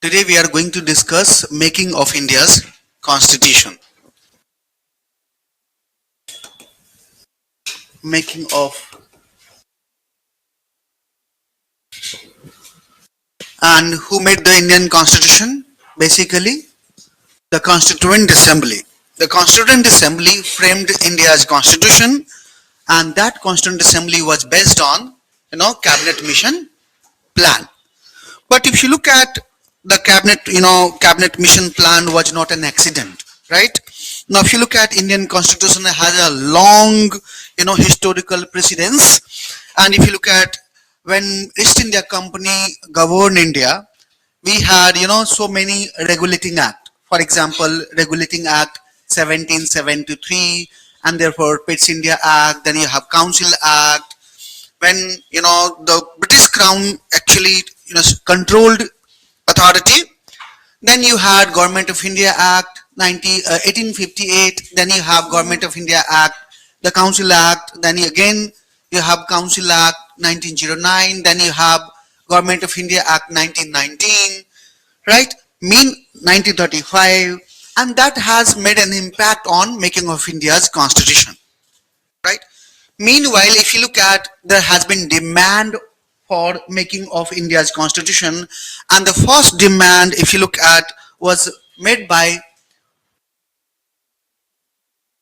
Today we are going to discuss making of India's constitution. Making of, and who made the Indian constitution? Basically, the Constituent Assembly. The Constituent Assembly framed India's constitution, and that Constituent Assembly was based on, cabinet mission plan. But if you look at the cabinet mission plan was not an accident, right? Now, if you look at Indian constitution, it has a long, historical precedence. And if you look at when East India Company governed India, we had, so many regulating act. For example, Regulating Act 1773, and therefore Pitt's India Act. Then you have Council Act. When the British Crown actually controlled authority, then you had Government of India Act 1858, then you have Government of India Act, the Council Act, then again you have Council Act 1909, then you have Government of India Act 1919, right? Mean 1935, and that has made an impact on making of India's constitution, right? Meanwhile, if you look at, there has been demand for making of India's constitution, and the first demand, if you look at, was made by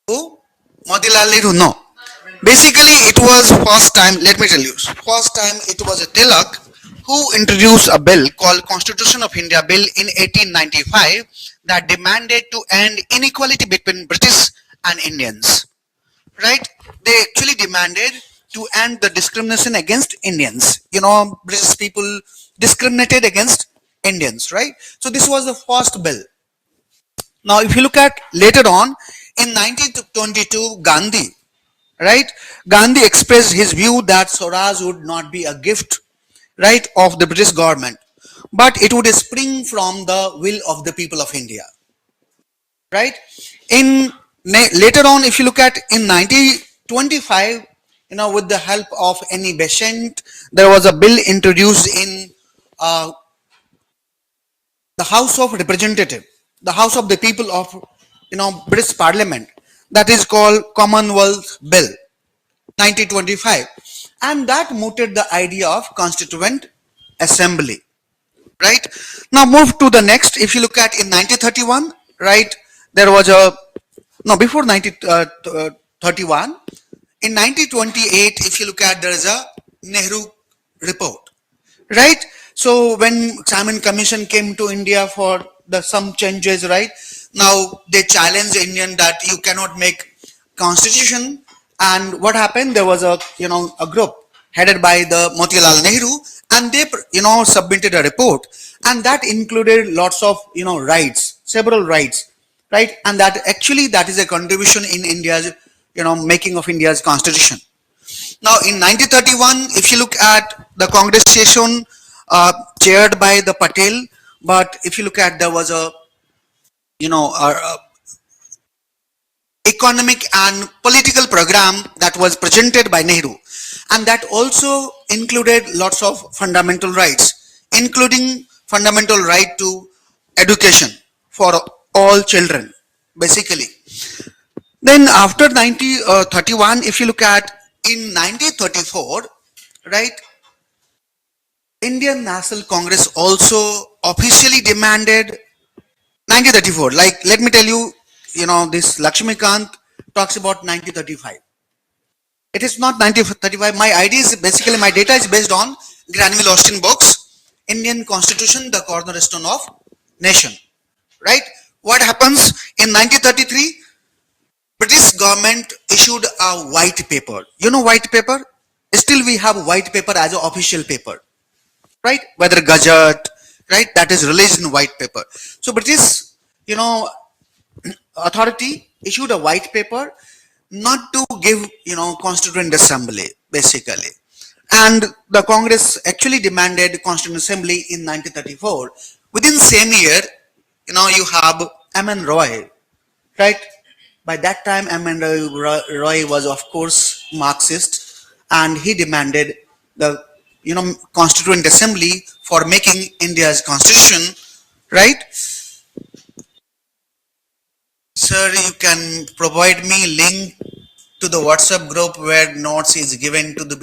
who? Motilal Nehru. No, basically it was first time. Let me tell you, first time it was a Tilak who introduced a bill called Constitution of India Bill in 1895 that demanded to end inequality between British and Indians. Right? They actually demanded to end the discrimination against Indians. British people discriminated against Indians, right? So this was the first bill. Now, if you look at later on, in 1922, Gandhi, right? Gandhi expressed his view that Swaraj would not be a gift, right, of the British government, but it would spring from the will of the people of India, right? Later on, if you look at in 1925, with the help of Annie Besant, there was a bill introduced in the House of Representatives, the House of the People of British Parliament, that is called Commonwealth Bill 1925, and that mooted the idea of Constituent Assembly, right? Now move to the next. If you look at in 1931, right, there was a before 1931, in 1928, if you look at, there is a Nehru report, right? So when Simon Commission came to India for some changes, right? Now they challenged Indian that you cannot make constitution, and what happened? There was a group headed by the Motilal Nehru, and they submitted a report, and that included lots of rights, several rights, right? And that is a contribution in India's making of India's constitution. Now in 1931, if you look at the Congress session chaired by the Patel, but if you look at, there was a economic and political program that was presented by Nehru, and that also included lots of fundamental rights, including fundamental right to education for all children, basically. Then after 1931, if you look at in 1934, right, Indian National Congress also officially demanded 1934. Like, let me tell you, this Lakshmikant talks about 1935. It is not 1935. My idea is basically, my data is based on Granville Austin books, Indian Constitution, the Cornerstone of Nation, right? What happens in 1933? British government issued a white paper. White paper? Still we have white paper as an official paper, right? Whether Gazette, right? That is released in white paper. So British, authority issued a white paper not to give, Constituent Assembly, basically. And the Congress actually demanded Constituent Assembly in 1934. Within same year, you have M.N. Roy, right? By that time, M.N. Roy was, of course, Marxist, and he demanded the Constituent Assembly for making India's constitution, right? Sir, you can provide me link to the WhatsApp group where notes is given to the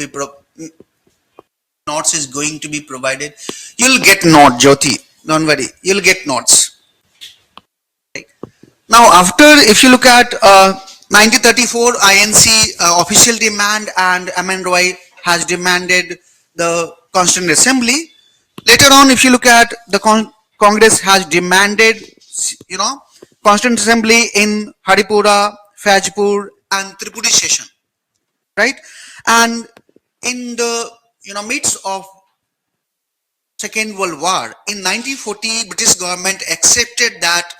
notes is going to be provided. You'll get note, Jyoti. Don't worry. You'll get notes. Now, after, if you look at 1934 INC official demand and Amendroy has demanded the Constituent Assembly. Later on, if you look at the Congress has demanded, you know, Constituent Assembly in Haripura, Fajpur, and Tripuri session, right? And in the midst of Second World War, in 1940, British government accepted that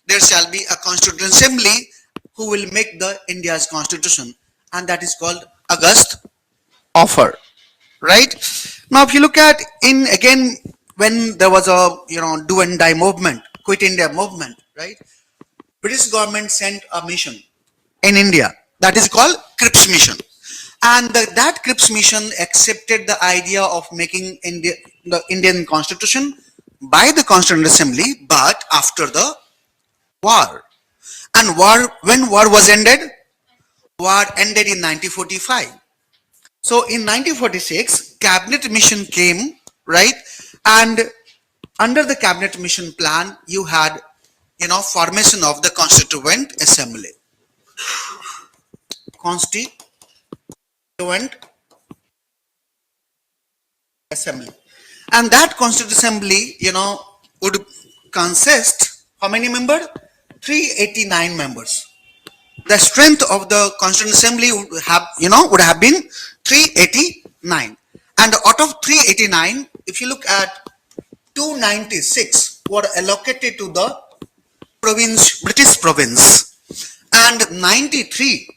there shall be a Constituent Assembly who will make the India's constitution, and that is called August Offer, right? Now, if you look at in again when there was a do and die movement, Quit India movement, right? British government sent a mission in India that is called Cripps Mission, and that Cripps Mission accepted the idea of making the Indian Constitution by the Constituent Assembly, but after the war. And when war was ended? War ended in 1945. So in 1946, cabinet mission came, right? And under the cabinet mission plan, you had, formation of the Constituent Assembly. Constituent Assembly. And that Constituent Assembly, would consist how many members? 389 members. The strength of the Constituent Assembly would have been 389. And out of 389, if you look at 296 were allocated to the British province, and 93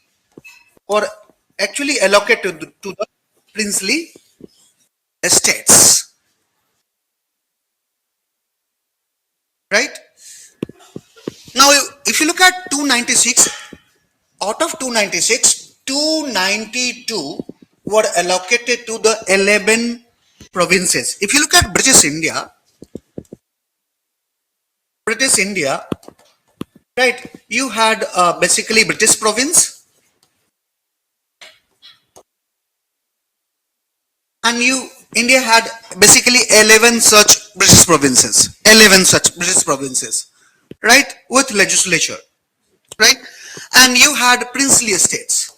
were actually allocated to the princely estates, right? Now, if you look at 296, out of 296, 292 were allocated to the 11 provinces. If you look at British India, right, you had basically British province, and India had basically 11 such British provinces, right, with legislature, right, and you had princely estates,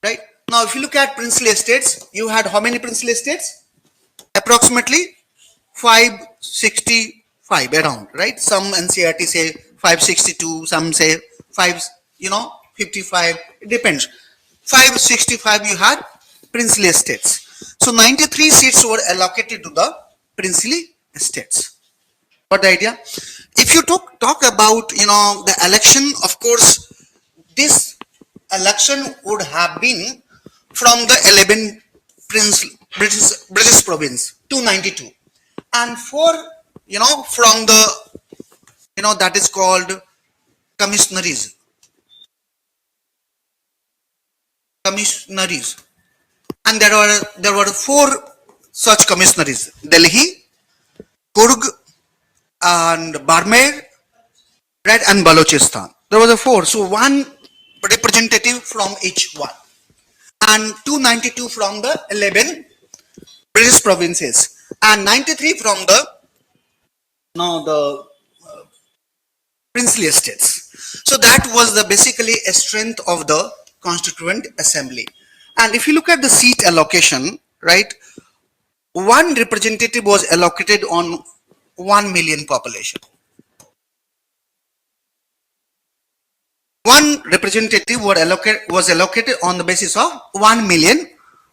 right. Now, if you look at princely estates, you had how many princely estates? Approximately 565 around, right? Some NCERT say 562, some say 55. It depends. 565 you had princely estates. So 93 seats were allocated to the princely estates. What the idea? If you talk about the election, of course, this election would have been from the 11 British province, 292, and for from the that is called commissionaries, and there were 4 such commissionaries: Delhi, Kurg, and Barmer, right, and Balochistan. There was a 4, so 1 representative from each one, and 292 from the 11 British provinces, and 93 from the princely estates. So that was the basically a strength of the Constituent Assembly. And if you look at the seat allocation, right, 1 representative was allocated on 1 million population. 1 representative was allocated on the basis of 1 million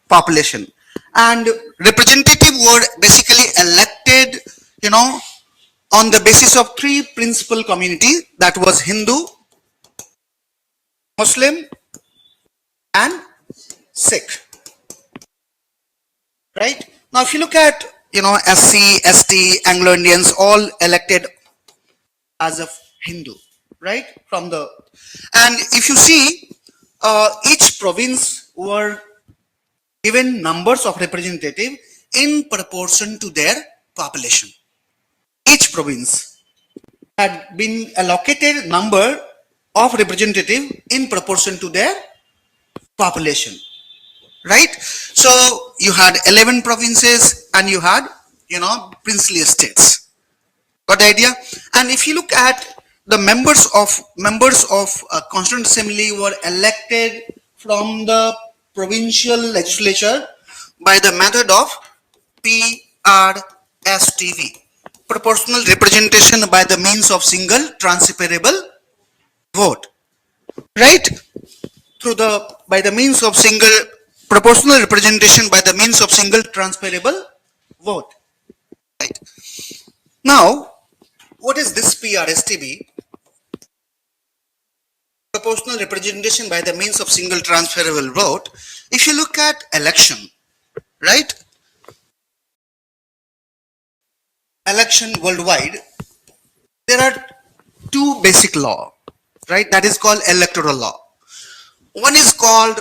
population, and representative were basically elected on the basis of 3 principal communities, that was Hindu, Muslim, and Sikh, right? Now, if you look at SC, ST, Anglo Indians, all elected as a Hindu, right? And if you see, each province were given numbers of representative in proportion to their population. Each province had been allocated number of representative in proportion to their population, right? So you had 11 provinces and you had, princely states. Got the idea? And if you look at the members of Constituent Assembly were elected from the provincial legislature by the method of PRSTV, proportional representation by the means of single transferable vote, right? By the means of single proportional representation by the means of single transferable vote, right? Now, what is this PRSTB? Proportional representation by the means of single transferable vote. If you look at election, right? Election worldwide, there are two basic law, right? That is called electoral law. One is called,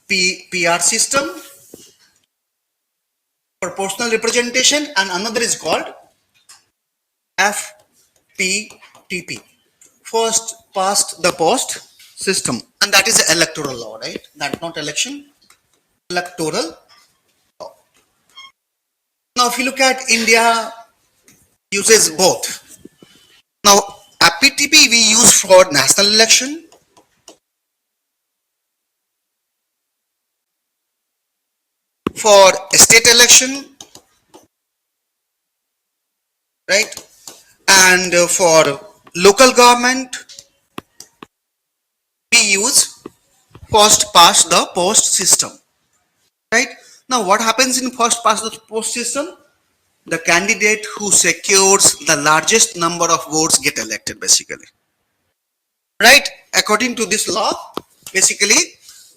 PR system, proportional representation, and another is called FPTP, first past the post system, and that is electoral law, right? That's not election, electoral law. Now, if you look at India, uses both. Now, FPTP we use for national election, for state election, right? And for local government, we use first past the post system, right? Now, what happens in first past the post system? The candidate who secures the largest number of votes get elected, basically, right? According to this law, basically,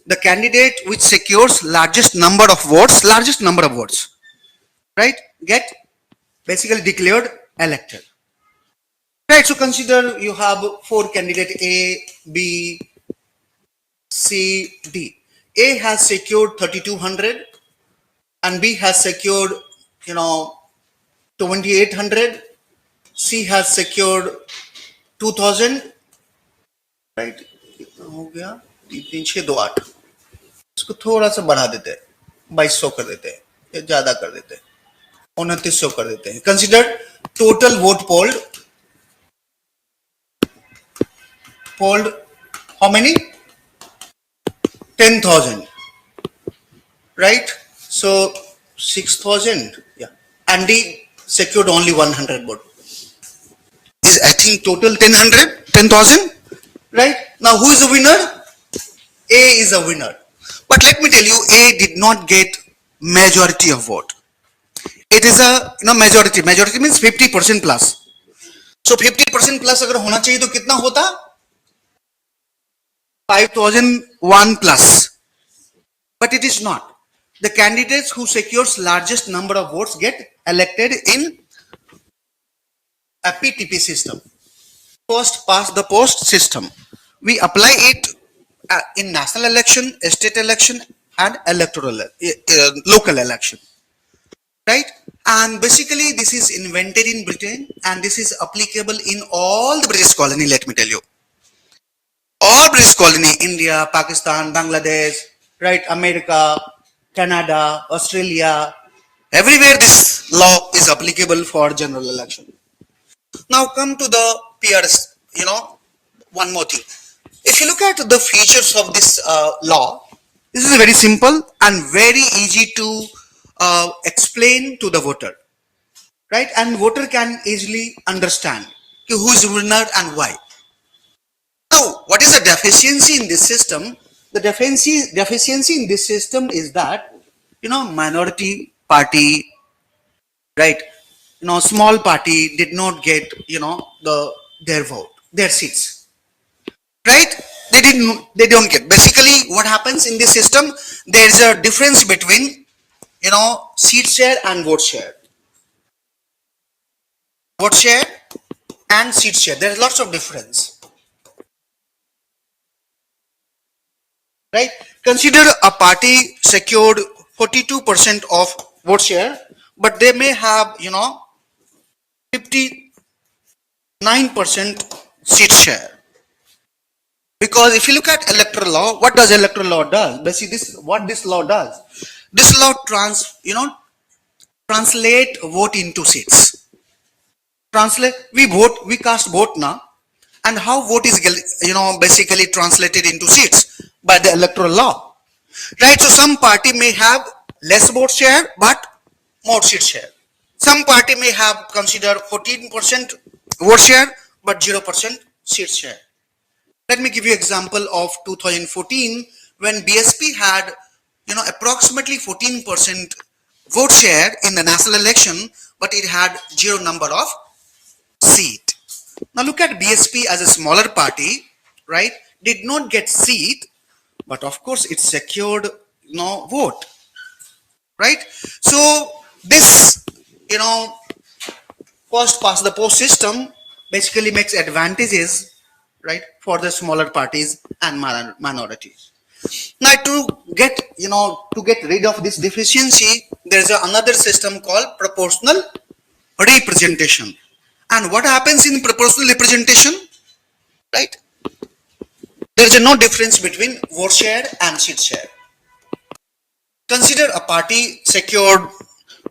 the candidate which secures largest number of votes, right, get basically declared elected. Right, so consider you have four candidates A, B, C, D. A has secured 3200 and B has secured 2800. C has secured 2000, right? हो गया 3 3 6 2 8, इसको थोड़ा सा बढ़ा देते हैं, 2200 कर देते हैं, या ज्यादा कर देते हैं, 2900 कर देते हैं. Consider total vote polled how many? 10,000, right? So 6,000, yeah. And D secured only 100 vote. Is I think total 10,000, right? Now who is the winner? A is a winner. But let me tell you, A did not get majority of vote. It is a majority. Majority means 50% plus. So 50% plus अगर होना चाहिए तो कितना होता? 5,001 plus. But it is not. The candidates who secures largest number of votes get elected in a PTP system, first past the post system. We apply it in national election, state election, and electoral local election, right? And basically this is invented in Britain and this is applicable in all the British colony. Let me tell you, all British colony, India, Pakistan, Bangladesh, right, America, Canada, Australia, everywhere this law is applicable for general election. Now come to the PRS, one more thing. If you look at the features of this law, this is very simple and very easy to explain to the voter, right? And voter can easily understand who is the winner and why. Now, what is the deficiency in this system? The deficiency in this system is that, minority party, right? Small party did not get, their vote, their seats, right? They don't get. Basically, what happens in this system? There is a difference between, seat share and vote share. Vote share and seat share. There is lots of difference. right? Consider a party secured 42% of vote share, but they may have, 59% seat share. Because if you look at electoral law, what does electoral law does? Basically, what this law does. This law translate vote into seats. Translate, we cast vote now, and how vote is, basically translated into seats by the electoral law, right? So some party may have less vote share, but more seat share. Some party may have consider 14% vote share, but 0% seat share. Let me give you example of 2014 when BSP had, approximately 14% vote share in the national election, but it had zero number of seat. Now look at BSP as a smaller party, right? Did not get seat, but of course it secured vote, right? So this, first past the post system basically makes advantages, right, for the smaller parties and minorities. Now to get rid of this deficiency, there is another system called proportional representation. And what happens in proportional representation, right? There is no difference between vote share and seat share. Consider a party secured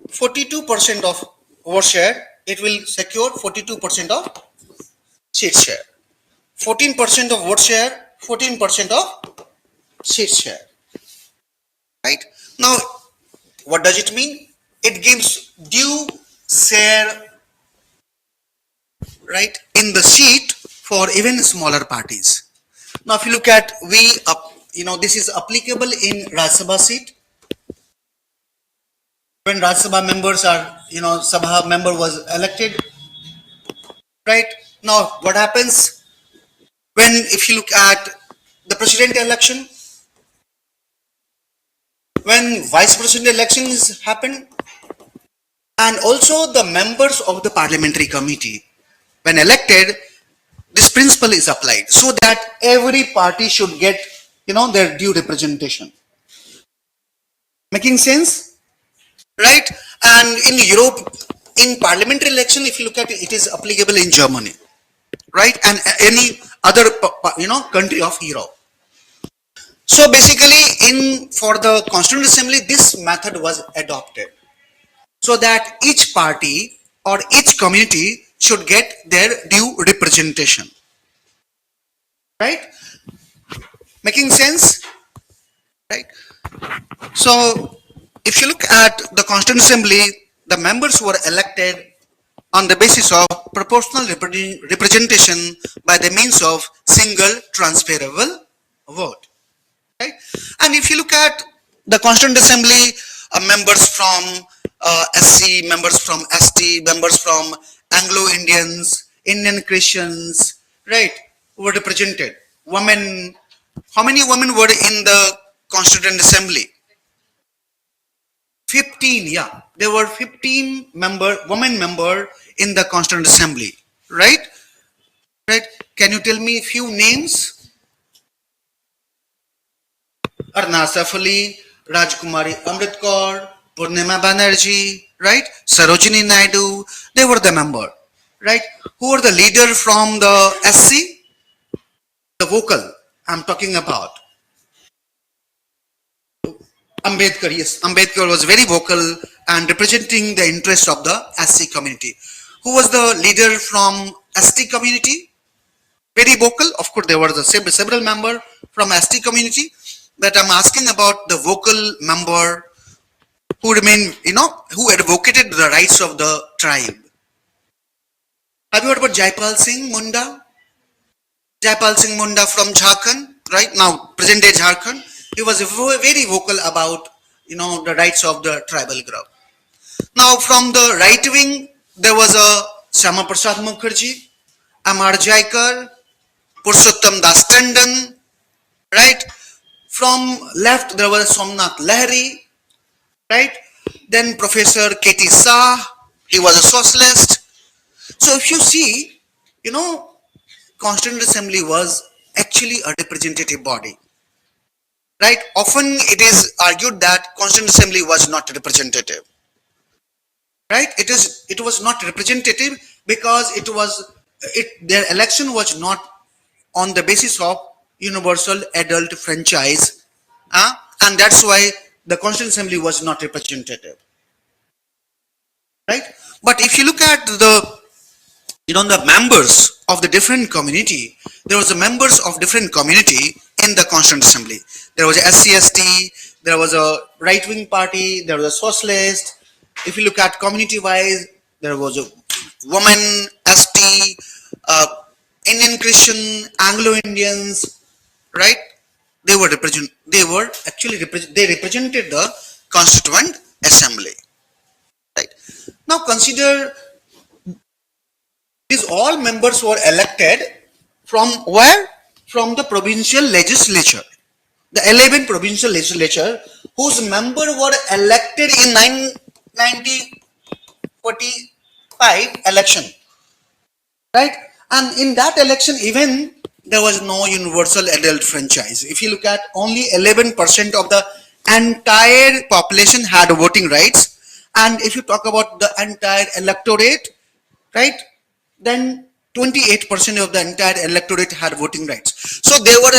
42% of vote share, it will secure 42% of seat share. 14% of vote share, 14% of seat share. Right? Now, what does it mean? It gives due share, right, in the seat for even smaller parties. Now, if you look at this is applicable in Rajya Sabha seat. When Rajya Sabha members are, Sabha member was elected, right? Now, what happens when, if you look at the president election, when vice president elections happen, and also the members of the parliamentary committee, when elected, this principle is applied so that every party should get, their due representation. Making sense? Right? And in Europe, in parliamentary election, if you look at it, it is applicable in Germany, right? And any other, country of Europe. So basically, for the Constituent Assembly, this method was adopted so that each party or each community should get their due representation. Right? Making sense? Right? So, if you look at the Constituent Assembly, the members were elected on the basis of proportional representation by the means of single transferable vote. Right? And if you look at the Constituent Assembly, members from SC, members from ST, members from Anglo-Indians, Indian Christians, right, were represented. Women, how many women were in the Constituent Assembly? 15, yeah. There were 15 women member in the Constituent Assembly, right? Right? Can you tell me a few names? Arna Safali, Rajkumari Amritkar, Purnima Banerjee, right? Sarojini Naidu, they were the member, right? Who were the leader from the SC? The vocal I'm talking about. Ambedkar, yes. Ambedkar was very vocal and representing the interest of the SC community. Who was the leader from ST community? Very vocal. Of course, there were several members from ST community, but I'm asking about the vocal member who remained, who advocated the rights of the tribe. Have you heard about Jaipal Singh Munda? Jaipal Singh Munda from Jharkhand, right now, present day Jharkhand. He was very vocal about, the rights of the tribal group. Now, from the right wing, there was a Shama Prasad Mukherjee, Amar Jaikar, Purushottam Das Tandon, right? From left, there was Somnath Lahiri, right? Then Professor K.T. Shah, he was a socialist. So if you see, Constituent Assembly was actually a representative body. right? Often it is argued that Constituent Assembly was not representative, right? It was not representative because their election was not on the basis of universal adult franchise, and that's why the Constituent Assembly was not representative, right? But if you look at the members of the different community, there was a members of different community in the Constituent Assembly. There was a SC/ST, there was a right wing party, there was a socialist. If you look at community wise, there was a woman, ST, Indian Christian, Anglo Indians, right? They represented the Constituent Assembly, right? Now consider these all members were elected from where? From the provincial legislature. The 11 provincial legislature whose member were elected in 1945 election, right? And in that election even there was no universal adult franchise. If you look at, only 11% of the entire population had voting rights, and if you talk about the entire electorate, right, then 28% of the entire electorate had voting rights. So they were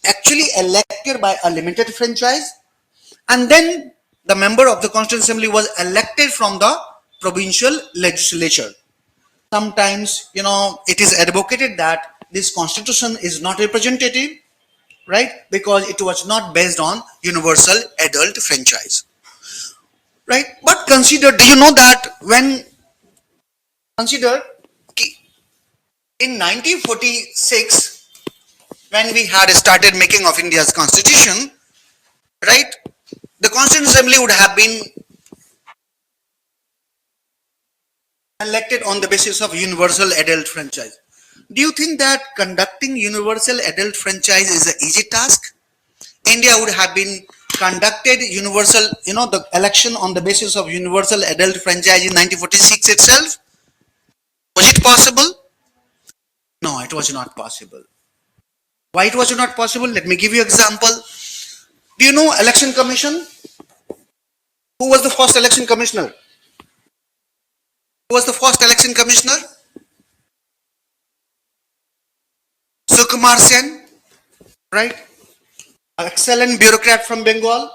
actually elected by a limited franchise, and then the member of the Constituent Assembly was elected from the provincial legislature. Sometimes, it is advocated that this constitution is not representative, right, because it was not based on universal adult franchise, right? But consider, do you know that consider in 1946, when we had started making of India's constitution, right, the Constituent Assembly would have been elected on the basis of universal adult franchise. Do you think that conducting universal adult franchise is an easy task? India would have been conducted universal, the election on the basis of universal adult franchise in 1946 itself. Was it possible? No, it was not possible. Why it was not possible? Let me give you example. Do you know election commission? Who was the first election commissioner? Who was the first election commissioner? Sukumar Sen, right? An excellent bureaucrat from Bengal.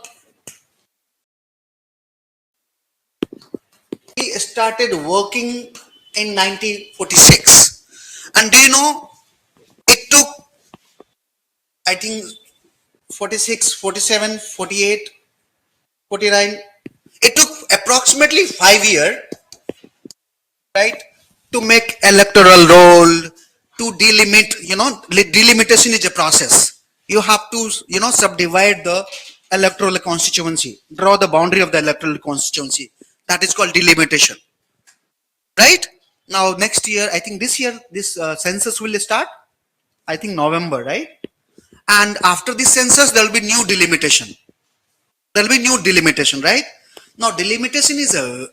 He started working in 1946. And do you know, it took, I think, 46, 47, 48, 49. It took approximately 5 years, right, to make electoral roll, to delimit, delimitation is a process. You have to, subdivide the electoral constituency, draw the boundary of the electoral constituency. That is called delimitation, right? Now, next year, I think this year, this census will start, I think November, right? And after this census, there will be new delimitation. There will be new delimitation, right? Now, delimitation is a,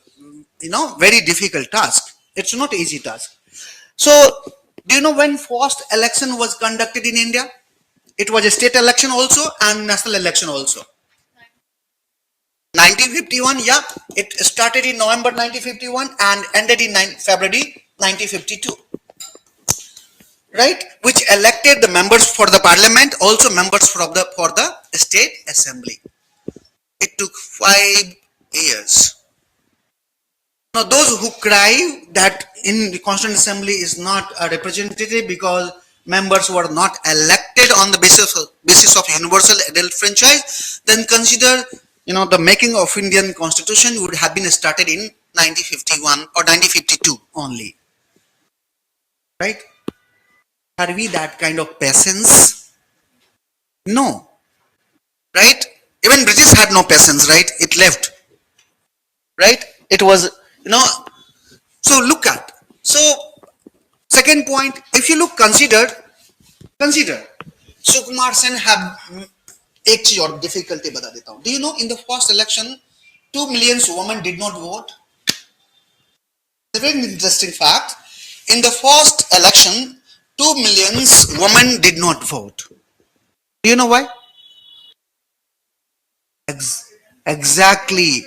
very difficult task. It's not easy task. So, do you know when first election was conducted in India? It was a state election also and national election also. 1951, yeah. It started in November 1951 and ended in February 1952. Right? Which elected the members for the parliament, also members for the state assembly. It took 5 years. Now, those who cry that in the Constituent Assembly is not a representative because members were not elected on the basis of universal adult franchise, then consider, the making of Indian Constitution would have been started in 1951 or 1952 only, right? Are we that kind of patience? No, right? Even British had no patience, right? It left, right? It was, so look at, so second point, if you look, consider Sukumar Sen have एक चीज और difficulty बता देता हूं. Do you know in the first election 2 million women did not vote? It's a very interesting fact. In the first election 2 million women did not vote. Do you know why? Exactly.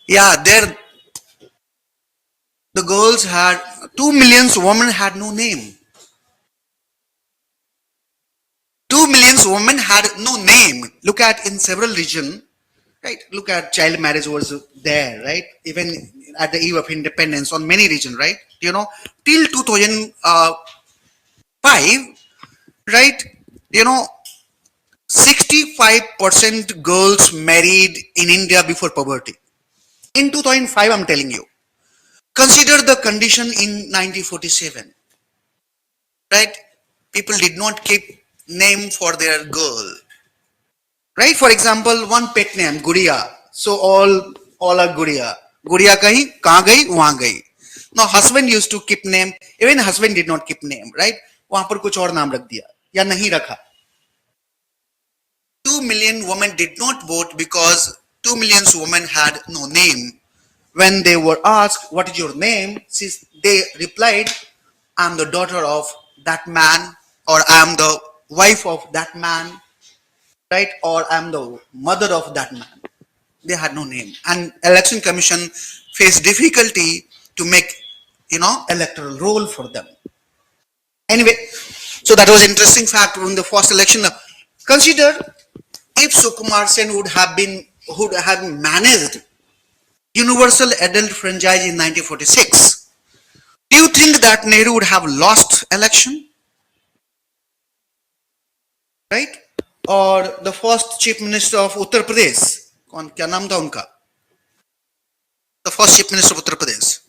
Yeah, there the girls had 2 million women had no name. 2 million women had no name. Look at in several region, right? Look at child marriage was there, right? Even at the eve of independence on many region, right? Till 2005, right? You know, 65% girls married in India before puberty. In 2005, I'm telling you. Consider the condition in 1947, right? People did not keep name for their girl, right? For example, one pet name, Gudiya. So all are Gudiya. Gudiya kahi, kahan gayi, wahan gayi. Now husband used to keep name. Even husband did not keep name, right? वहां पर कुछ और नाम रख दिया या नहीं रखा. 2 million women did not vote because 2 million women had no name. When they were asked, "What is your name?" they replied, "I'm the daughter of that man," or "I'm the wife of that man," right? Or "I'm the mother of that man." They had no name. And election commission faced difficulty to make, electoral roll for them. Anyway, so that was interesting fact in the first election. Consider if Sukumar Sen would have managed universal adult franchise in 1946. Do you think that Nehru would have lost election, right? Or the first chief minister of Uttar Pradesh, कौन क्या नाम था उनका? The first chief minister of Uttar Pradesh.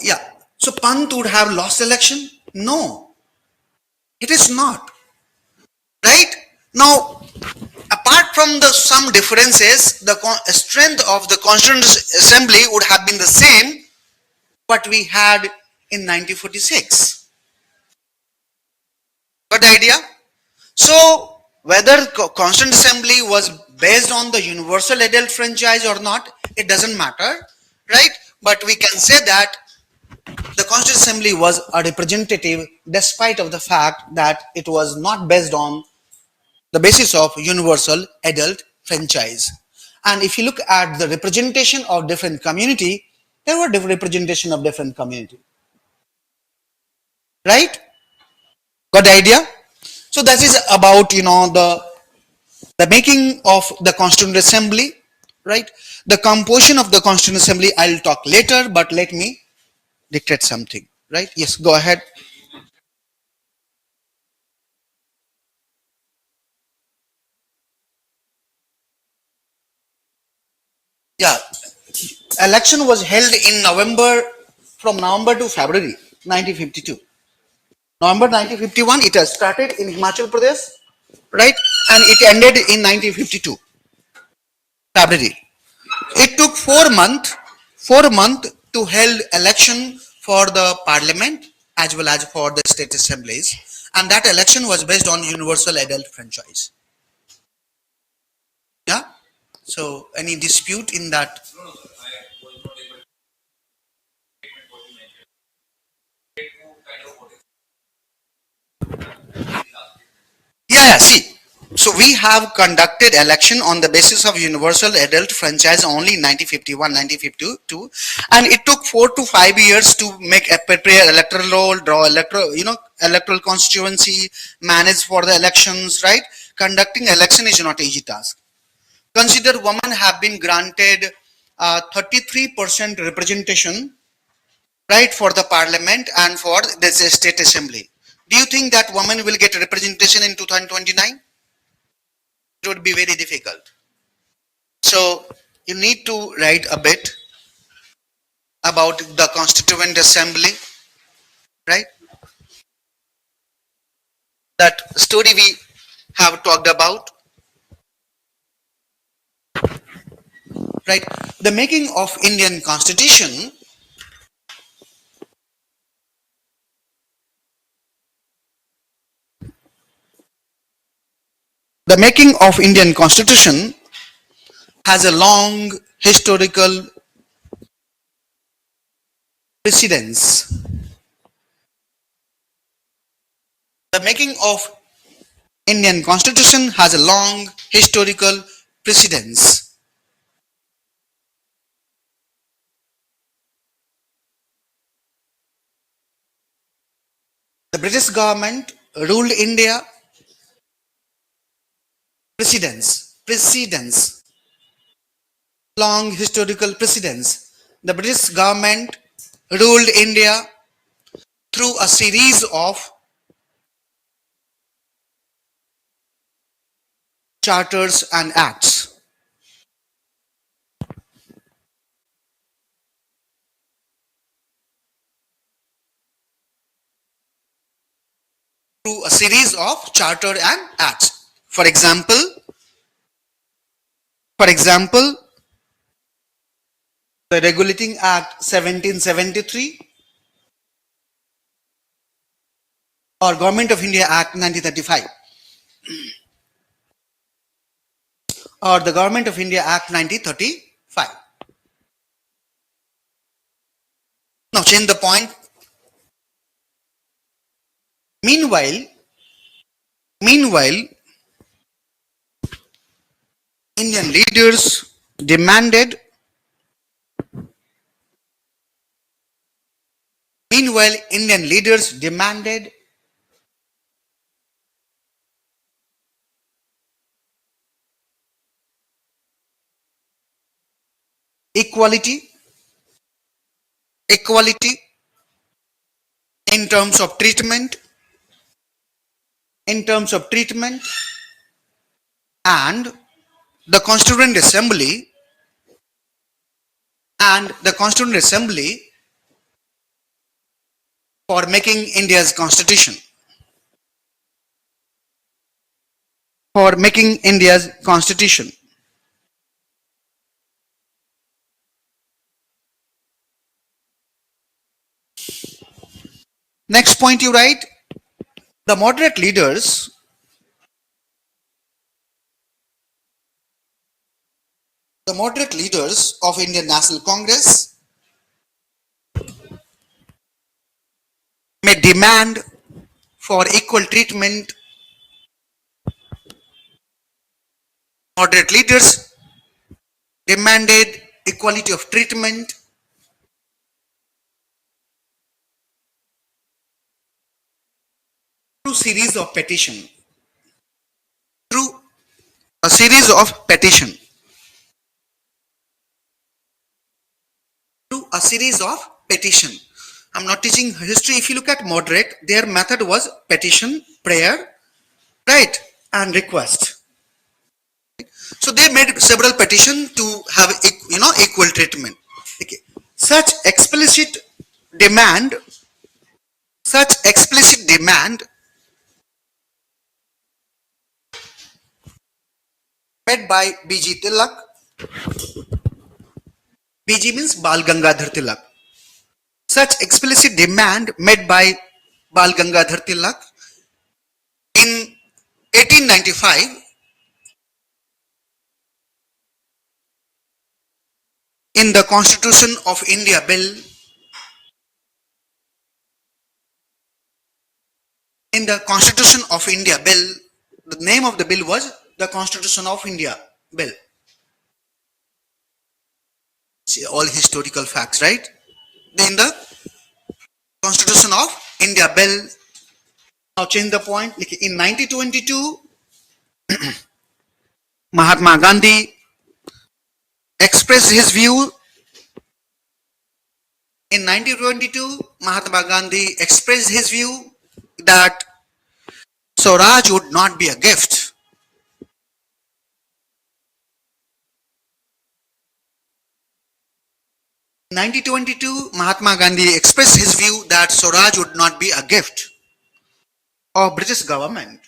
Yeah. So Pant would have lost election? No, it is not. Right? Now, apart from the some differences, the strength of the Constituent Assembly would have been the same what we had in 1946. Got the idea? So, whether Constituent Assembly was based on the universal adult franchise or not, it doesn't matter, right? But we can say that the Constituent Assembly was a representative despite of the fact that it was not based on the basis of universal adult franchise. And if you look at the representation of different community, there were different representation of different community, right? Got the idea? So that is about the making of the Constituent Assembly, right? The composition of the Constituent Assembly I'll talk later, but let me dictate something, right? Yes, go ahead. Yeah, election was held in November, from November to February 1952. November 1951, it has started in Himachal Pradesh, right? And it ended in 1952, February. It took 4 months to held election for the parliament as well as for the state assemblies. And that election was based on universal adult franchise. Yeah. So any dispute in that? Yeah, see. So we have conducted election on the basis of universal adult franchise only in 1951, 1952, and it took 4 to 5 years to make prepare electoral roll, draw electoral constituency, manage for the elections, right? Conducting election is not easy task. Consider women have been granted 33% representation, right, for the parliament and for the state assembly. Do you think that women will get representation in 2029? It would be very difficult. So you need to write a bit about the Constituent Assembly, right? That story we have talked about, right? The making of Indian Constitution, the making of Indian Constitution has a long historical precedence. The making of Indian Constitution has a long historical precedence. The British government ruled India. Precedence, long historical precedence. The British government ruled India through a series of charters and acts. Through a series of charter and acts. For example, the Regulating Act 1773 or Government of India Act 1935 or the Government of India Act 1935. Now change the point. Meanwhile, Indian leaders demanded equality in terms of treatment and the Constituent Assembly for making India's constitution. Next point you write, the moderate leaders of Indian National Congress may demand for equal treatment. Moderate leaders demanded equality of treatment through a series of petition. I'm not teaching history. If you look at moderate, their method was petition, prayer, right, and request. So they made several petitions to have equal treatment. Okay. Such explicit demand made by BG Tilak. BG means Bal Gangadhar Tilak. Such explicit demand made by Bal Gangadhar Tilak in 1895 in the Constitution of India Bill. The name of the bill was the Constitution of India Bill. See, all historical facts, right? Then the Constitution of India Bill. Now change the point. In 1922, Mahatma Gandhi expressed his view. In 1922, Mahatma Gandhi expressed his view that Swaraj would not be a gift. In 1922, Mahatma Gandhi expressed his view that Swaraj would not be a gift of British government.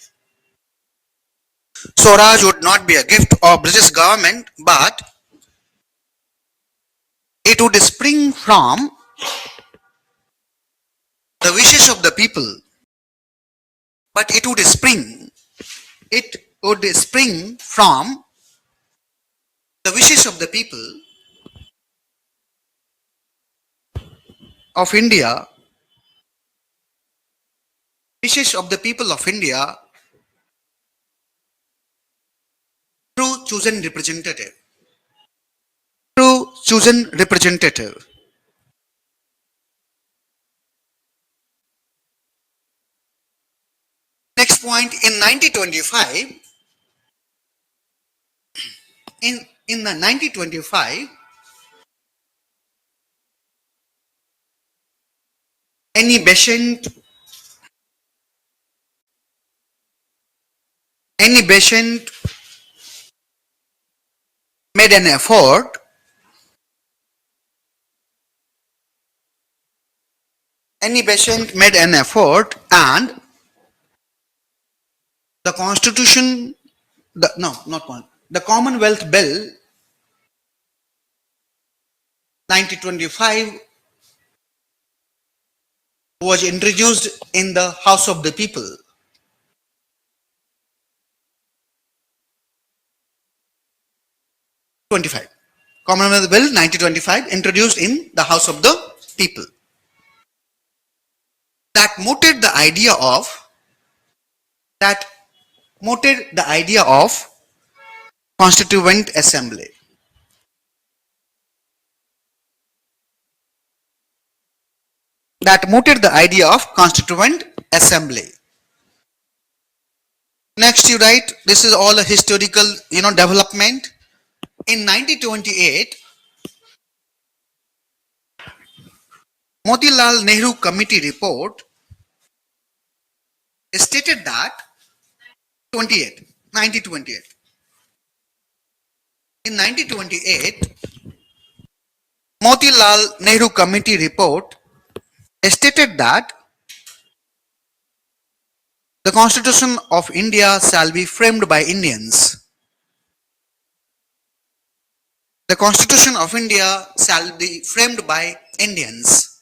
Swaraj would not be a gift of British government, but it would spring from the wishes of the people. It would spring from the wishes of the people of India, through chosen representative. Through chosen representative. Next point, in 1925, in the 1925, any patient made an effort and the constitution, the Commonwealth Bill 1925 was introduced in the House of the People. 25. Commonwealth Bill 1925 introduced in the House of the People. That mooted the idea of Constituent Assembly. That mooted the idea of Constituent Assembly. Next you write, this is all a historical, development. In 1928, Motilal Nehru Committee report stated that 1928. In 1928, Motilal Nehru Committee report stated that the Constitution of India shall be framed by Indians. The Constitution of India shall be framed by Indians.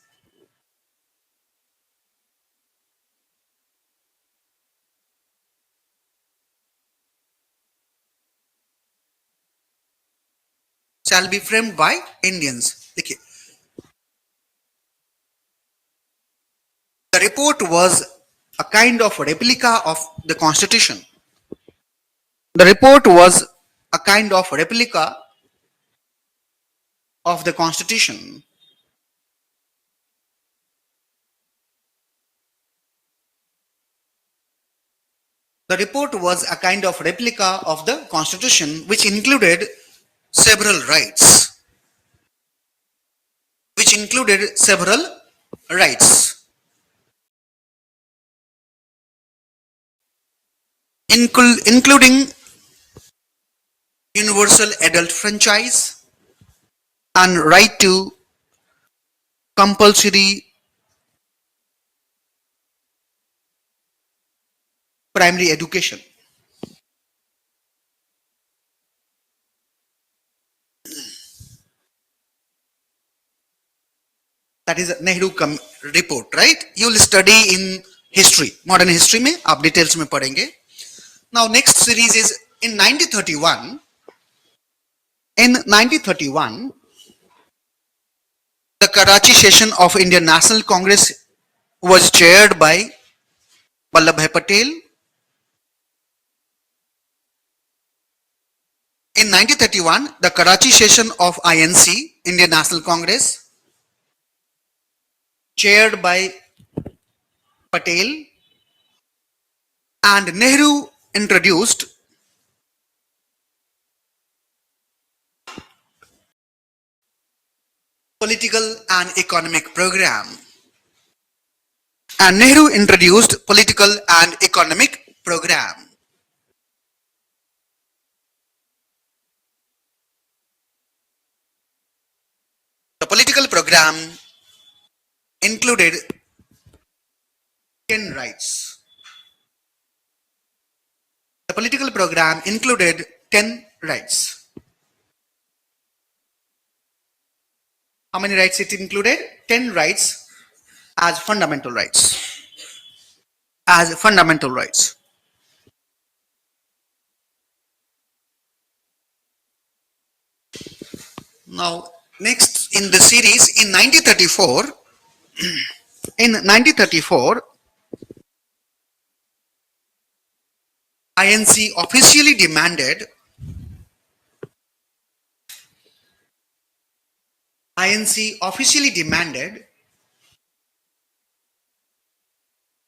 Shall be framed by Indians. Okay. The report was a kind of replica of the Constitution. The report was a kind of replica of the Constitution. The report was a kind of replica of the Constitution which included several rights. Including universal adult franchise and right to compulsory primary education. That is Nehru report, right? You will study in history, modern history में आप details में पढ़ेंगे. Now next series is in 1931. In 1931, the Karachi session of Indian National Congress was chaired by Vallabhbhai Patel. In 1931, the Karachi session of INC, Indian National Congress, chaired by Patel, and Nehru introduced political and economic program. The political program included 10 rights. The political program included 10 rights. How many rights it included? 10 rights as fundamental rights. Now, next in the series, in 1934, INC officially demanded INC officially demanded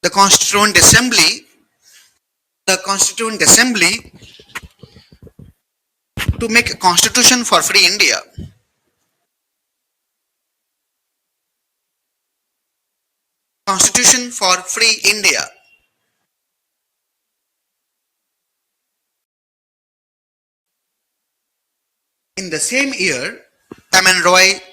the Constituent Assembly, the Constituent Assembly to make a constitution for free India. Constitution for free India. In the same year, Aman Roy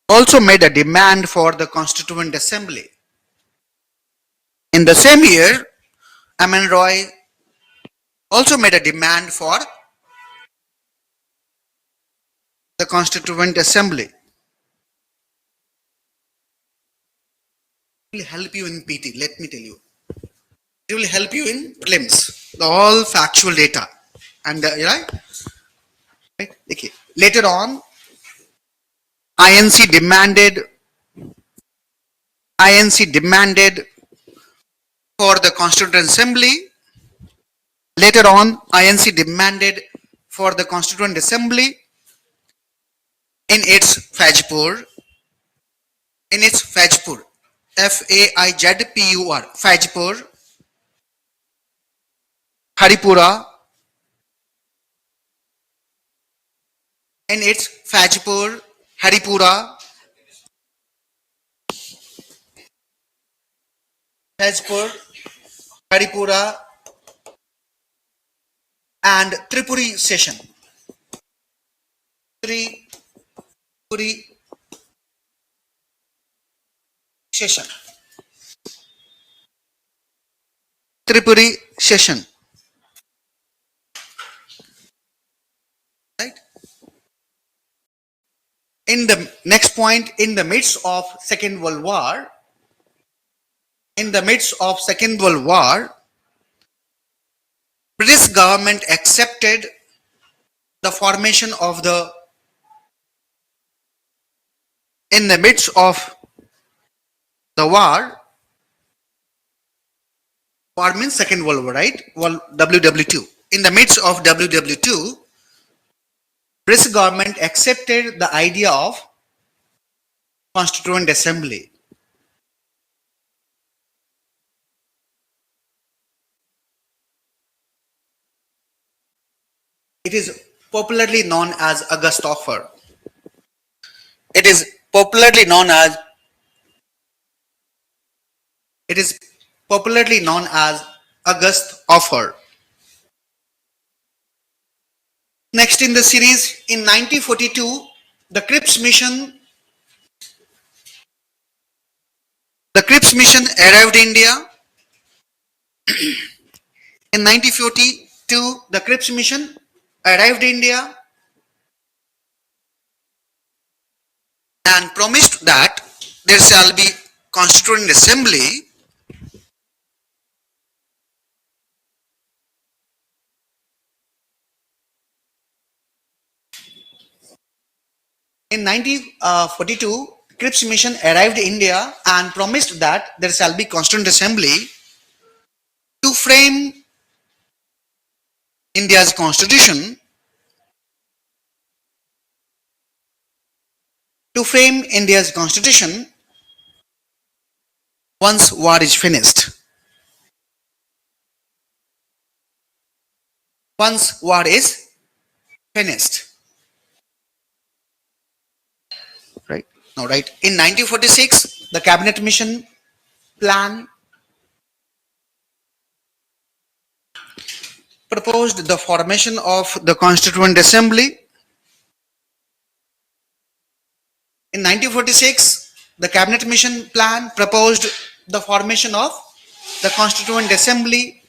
also made a demand for the Constituent Assembly. In the same year, Aman Roy also made a demand for the Constituent Assembly. It will help you in PT, let me tell you. It will help you in prelims, all factual data. And right? Okay. Later on, INC demanded for the Constituent Assembly. Later on, INC demanded for the Constituent Assembly in its Fajpur, Faijpur, Fajpur, Haripura, in its Fajpur, Haripura, Fajpur, Haripura, and Tripuri session. Tripuri session. Tripuri session. Right? In the next point, in the midst of Second World War, British government accepted the formation of the, in the midst of the war means Second World War, right? Well, WW2. In the midst of WW2, British government accepted the idea of Constituent Assembly. It is popularly known as August Offer. It is popularly known as August Offer. Next in the series, in 1942, the Cripps mission arrived in India. In 1942, the Cripps mission arrived in India and promised that there shall be Constituent Assembly in 1942. Cripps mission arrived in India and promised that there shall be Constituent Assembly to frame India's constitution, once war is finished. Once war is finished. Right? Now, right. In 1946, the cabinet mission plan proposed the formation of the Constituent Assembly. In 1946, the cabinet mission plan proposed the formation of the Constituent Assembly.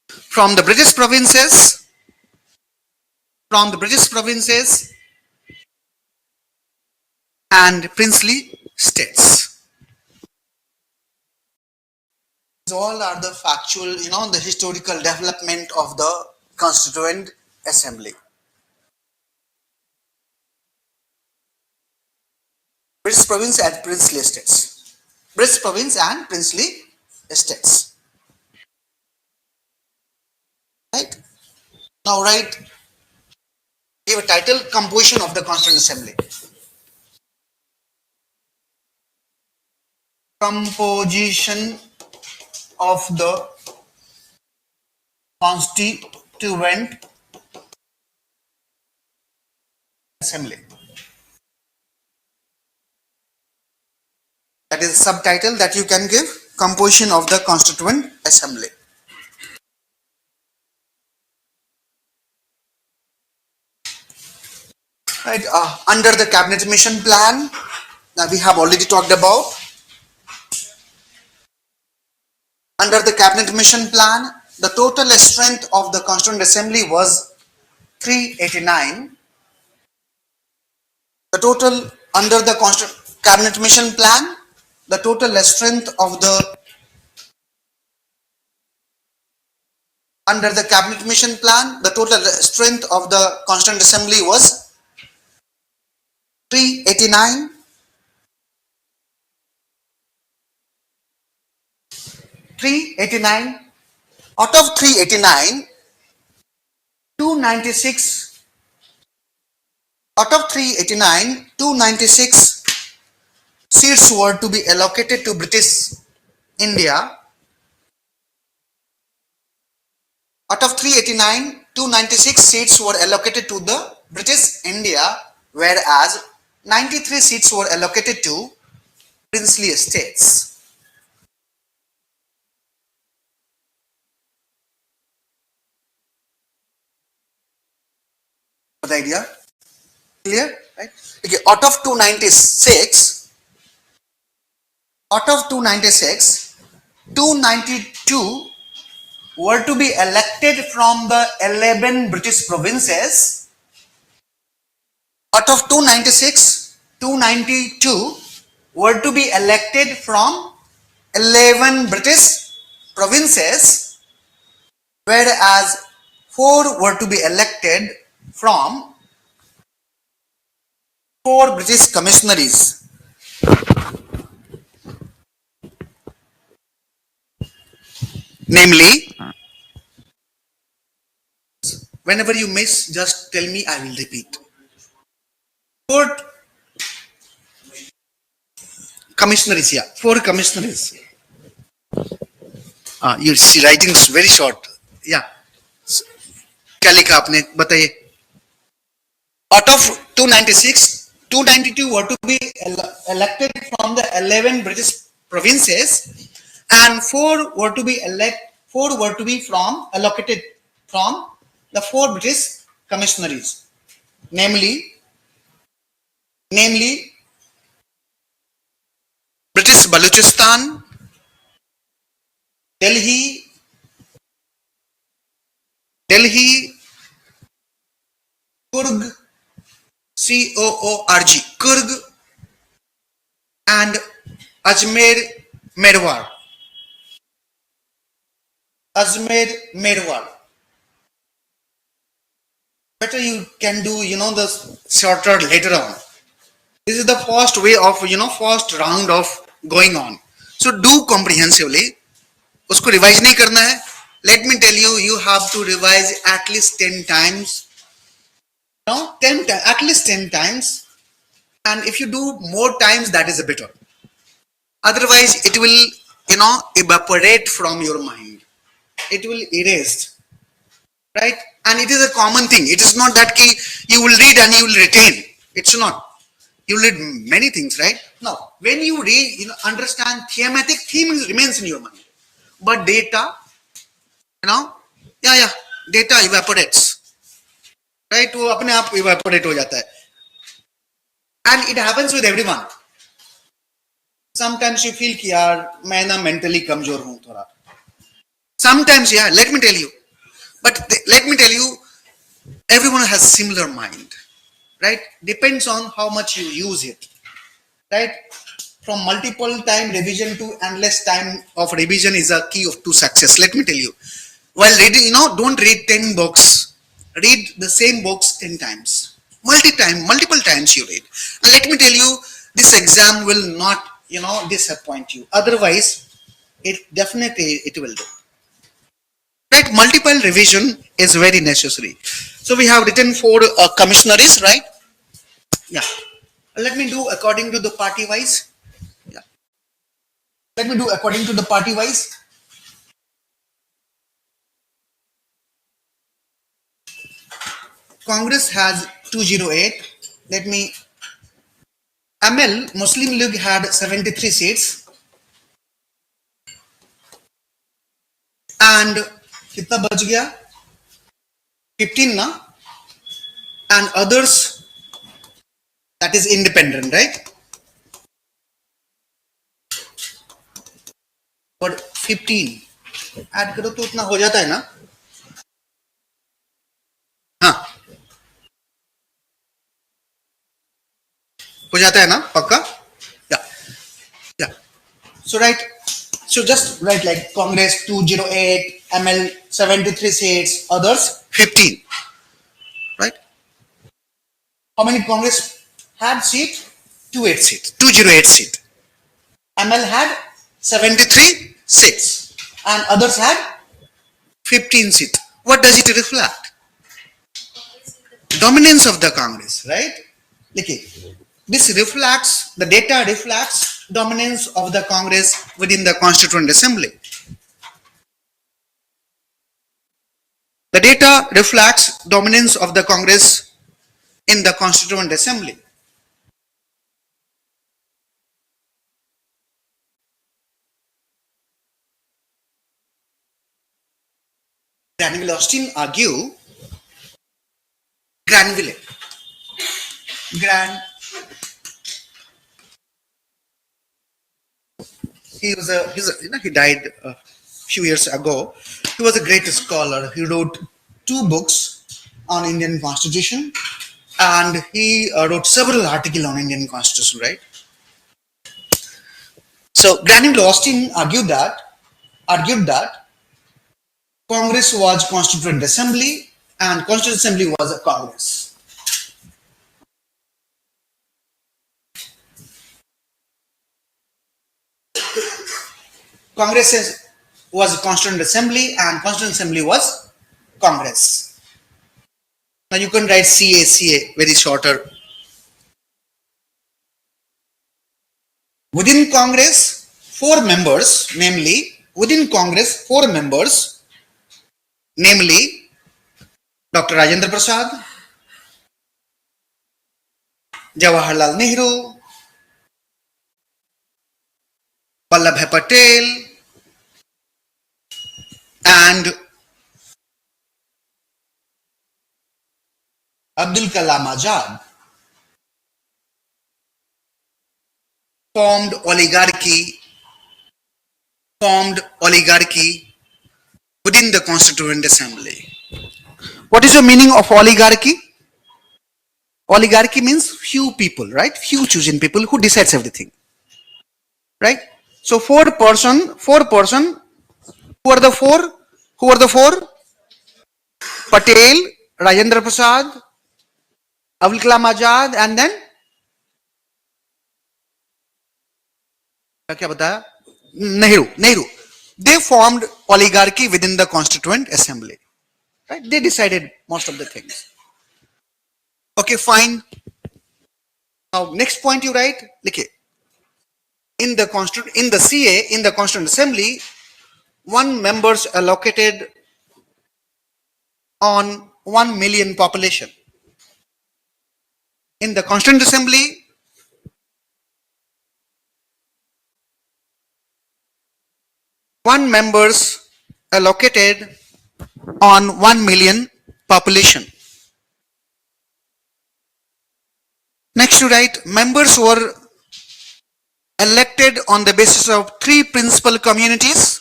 From the British provinces and princely states. These all are the factual, the historical development of the Constituent Assembly. British province and princely states. British province and princely states. Right? Now write, give a title, composition of the Constituent Assembly. Composition of the Constituent Assembly. That is a subtitle that you can give, composition of the Constituent Assembly. Right, under the cabinet mission plan that we have already talked about. Under the cabinet mission plan, the total strength of the Constituent Assembly was 389. The total under the cabinet mission plan, the total strength of the under the cabinet mission plan, the total strength of the Constituent Assembly was 389. 389. Out of 389, 296. Out of 389, 296 seats were to be allocated to British India. Out of 389, 296 seats were allocated to the British India, whereas 93 seats were allocated to princely states. The idea clear, right? Okay, out of 296, 292 were to be elected from the 11 British provinces. Out of 296, 292 were to be elected from 11 British provinces, whereas 4 were to be elected from 4 British commissionaries. Namely, whenever you miss, just tell me, I will repeat. 4 commissionaries, yeah, 4 commissionaries. You see, writing is very short. Yeah. क्या लिखा आपने बताइए. Out of 296, 292 were to be elected from the 11 British provinces, and 4 were to be allocated from the 4 British commissionaries, namely British Baluchistan, Delhi, Coorg, C-O-O-R-G, Coorg, and Ajmer, Merwar. Better you can do, the shorter later on. This is the first way of, first round of going on. So do comprehensively. Usko revise nahi karna hai. Let me tell you, you have to revise at least 10 times. At least 10 times. And if you do more times, that is better. Otherwise, it will, evaporate from your mind. It will erase. Right? And it is a common thing. It is not that you will read and you will retain. It's not. You will read many things, right? No. When you read, understand thematic, theme remains in your mind. But data, data evaporates. Right? वो अपने आप evaporate हो जाता है. And it happens with everyone. Sometimes you feel कि यार मैं ना mentally कमजोर हूँ थोड़ा. Sometimes, yeah, let me tell you. But let me tell you, everyone has similar mind. Right? Depends on how much you use it. Right? From multiple time revision to endless time of revision is a key to success. Let me tell you. While reading, don't read 10 books. Read the same books 10 times. Multiple times you read. And let me tell you, this exam will not, disappoint you. Otherwise, It definitely it will do. Right, multiple revision is very necessary. So we have written for commissionaries, right? Yeah. Let me do according to the party wise. Yeah. Let me do according to the party wise. Congress has 208. Let me. ML Muslim League had 73 seats and कितना बच गया 15 ना and others, that is independent, right? But 15 add करो तो उतना हो जाता है ना. हाँ हो जाता है ना पक्का. Yeah. Yeah. So right. So just write like Congress 208, ML 73 seats, others 15. Right? How many Congress had seat? 28 seats. 208 seat. ML had 73 seats and others had 15 seats. What does it reflect? Dominance of the Congress, right? Okay. This reflects, the data reflects dominance of the Congress within the Constituent Assembly. The data reflects dominance of the Congress in the Constituent Assembly. Granville-Austin argue Granville. He died a few years ago. He was a great scholar. He wrote 2 books on Indian Constitution and he wrote several articles on Indian Constitution, right? So Granville-Austin argued that Congress was Constituent Assembly and Constituent Assembly was a Congress. Congress was a Constituent Assembly and Constituent Assembly was Congress. Now you can write CA very shorter. Within Congress, 4 members, namely Dr. Rajendra Prasad, Jawaharlal Nehru, Vallabhbhai Patel, and Abdul Kalam Azad formed oligarchy within the Constituent Assembly. What is the meaning of oligarchy? Oligarchy means few people, right? Few chosen people who decides everything, right? So 4 person. Who are the four? Patel, Rajendra Prasad, Abdul Kalam Azad, and then क्या बताया? Nehru. They formed oligarchy within the Constituent Assembly, right? They decided most of the things. Okay, fine. Now next point you write. Okay. In the Constituent Assembly, 1 members allocated on 1 million population. In the Constituent Assembly, 1 members allocated on 1 million population. Next you write, members were elected on the basis of 3 principal communities.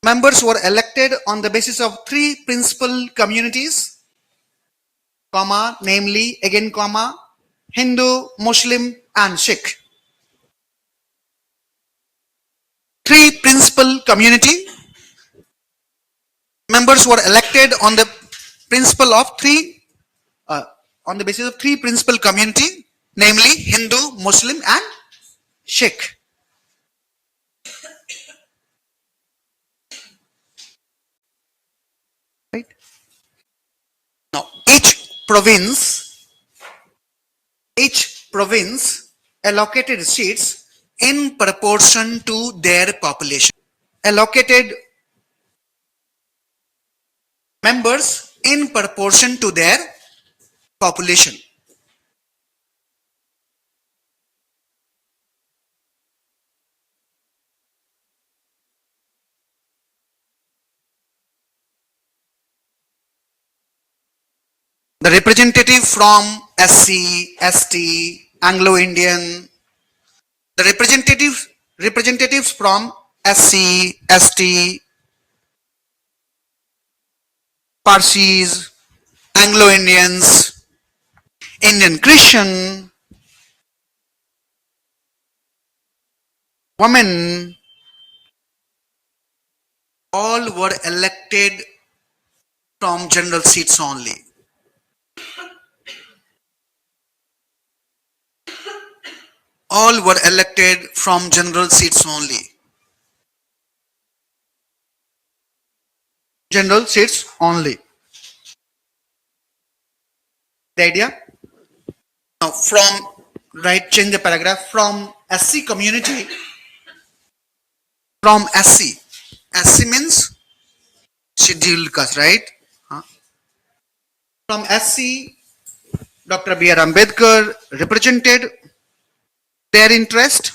Members were elected on the basis of 3 principal communities, comma, namely, again, comma, Hindu, Muslim, and Sikh. 3 principal community. Members were elected on the principle of 3, on the basis of 3 principal community, namely Hindu, Muslim, and Sikh. Now, each province allocated seats in proportion to their population. Allocated members in proportion to their population. The representative from SC, ST, Anglo-Indian, the representatives from SC, ST, Parsis, Anglo-Indians, Indian Christian, women, all were elected from general seats only. All were elected from general seats only. General seats only. The idea? Now from, right, change the paragraph, from SC community, from SC. SC means scheduled caste, right? From SC, Dr. B.R. Ambedkar represented their interest.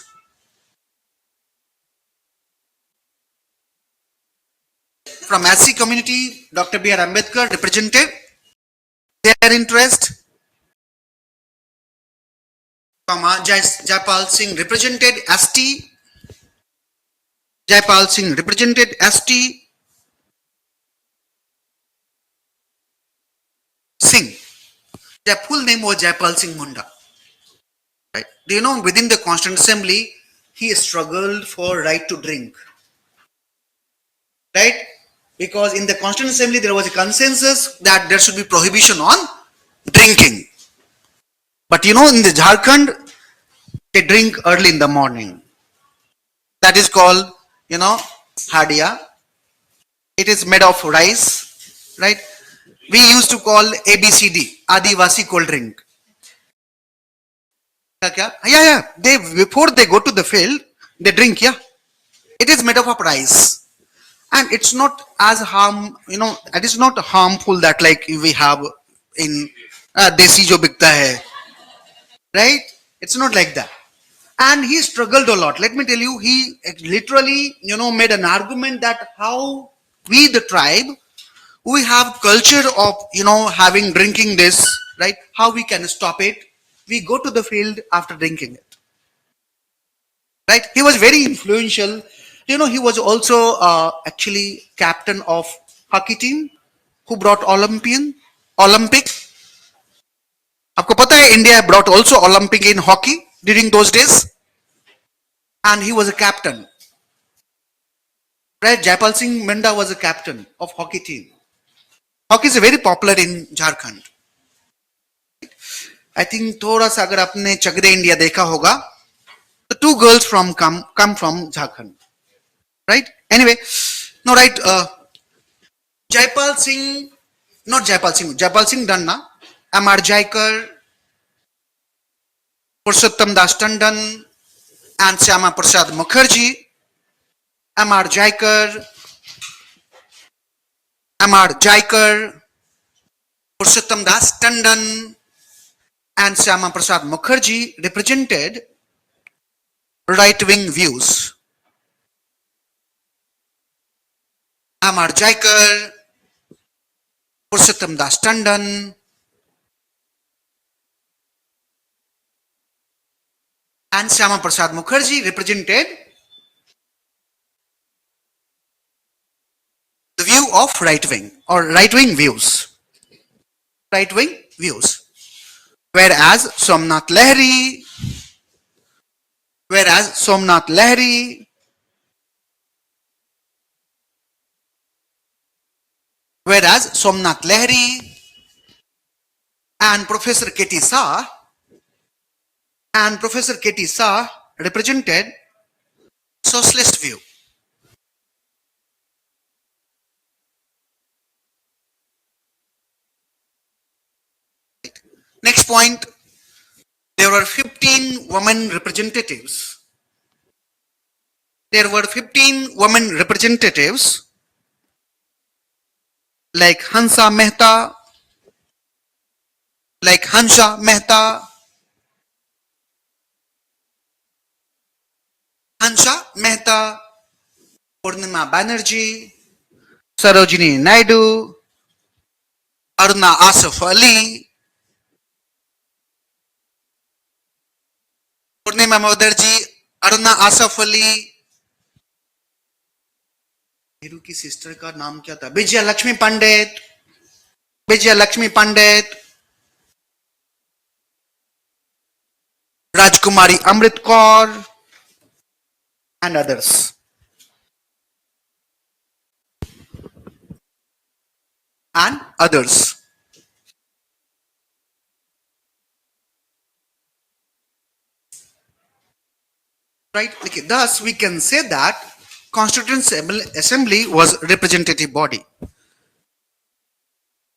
From SC community, Dr. B.R. Ambedkar represented their interest. Jaipal Singh represented ST. Jaipal Singh represented ST. Singh. Their full name was Jaipal Singh Munda. Right? Do you know, within the Constituent Assembly, he struggled for right to drink. Right? Because in the Constituent Assembly, there was a consensus that there should be prohibition on drinking. But you know, in the Jharkhand, they drink early in the morning. That is called, you know, hadia. It is made of rice, right? We used to call ABCD, Adivasi cold drink. Yeah. Before they go to the field, they drink, yeah. It is made of rice. And it's not as it is not harmful that like we have in desi jo bikta hai, right? It's not like that. And he struggled a lot. Let me tell you, he literally, made an argument that how we, the tribe, we have culture of, having drinking this, right? How we can stop it? We go to the field after drinking it, right? He was very influential. He was also actually captain of hockey team who brought Olympic. आपको पता है India brought also Olympic in hockey during those days, and he was a captain. Right? Jaipal Singh Munda was a captain of hockey team. Hockey is very popular in Jharkhand. I think थोड़ा सा अगर आपने चक दे India देखा होगा, the two girls come from Jharkhand, right? Anyway, no, right. Jaipal Singh, not Jaipal Singh, Jaipal Singh Danna, Amar Jaikar, Purushottam Das Tandon, and Syama Prasad Mukherjee. Amar Jaikar, Purushottam Das Tandon, and Syama Prasad Mukherjee represented right-wing views. Amar Jaikar, Purushottam Das Tandon, and Syama Prasad Mukherjee represented the view of right-wing or right-wing views. Right-wing views. Whereas Somnath Lahiri, and Professor K.T. Shah represented socialist view. Next point, there were 15 women representatives. There were 15 women representatives like Hansa Mehta, Purnima Banerjee, Sarojini Naidu, Aruna Asif Ali, Purnima Mukherjee, Aruna Asif Ali, Nehru की sister का नाम क्या था? विजय लक्ष्मी पंडित, राजकुमारी Amrit Kaur, and others. Right? Okay. Thus, we can say that Constituent Assembly was representative body.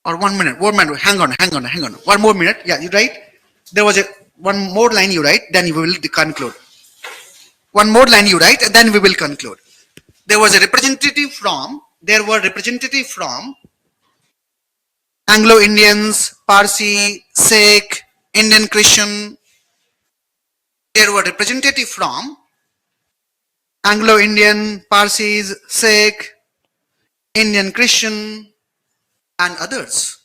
Or 1 minute, hang on. 1 more minute. Yeah, you write. There was one more line you write, then we will conclude. One more line you write, and then we will conclude. There were representative from Anglo-Indians, Parsi, Sikh, Indian Christian. There were representative from Anglo-Indian, Parsis, Sikh, Indian Christian, and others.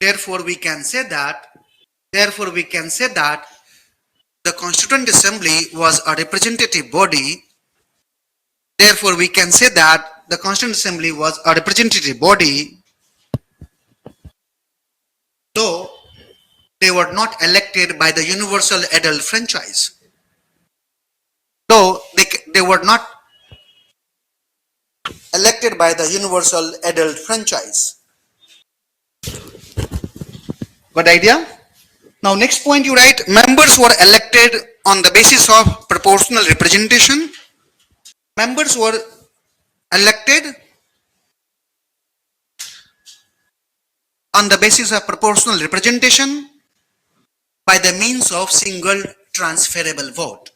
Therefore, we can say that the Constituent Assembly was a representative body. Therefore, we can say that the Constituent Assembly was a representative body, though they were not elected by the universal adult franchise. Though they were not elected by the universal adult franchise. Got idea? Now next point you write, members were elected on the basis of proportional representation. Members were elected on the basis of proportional representation by the means of single transferable vote.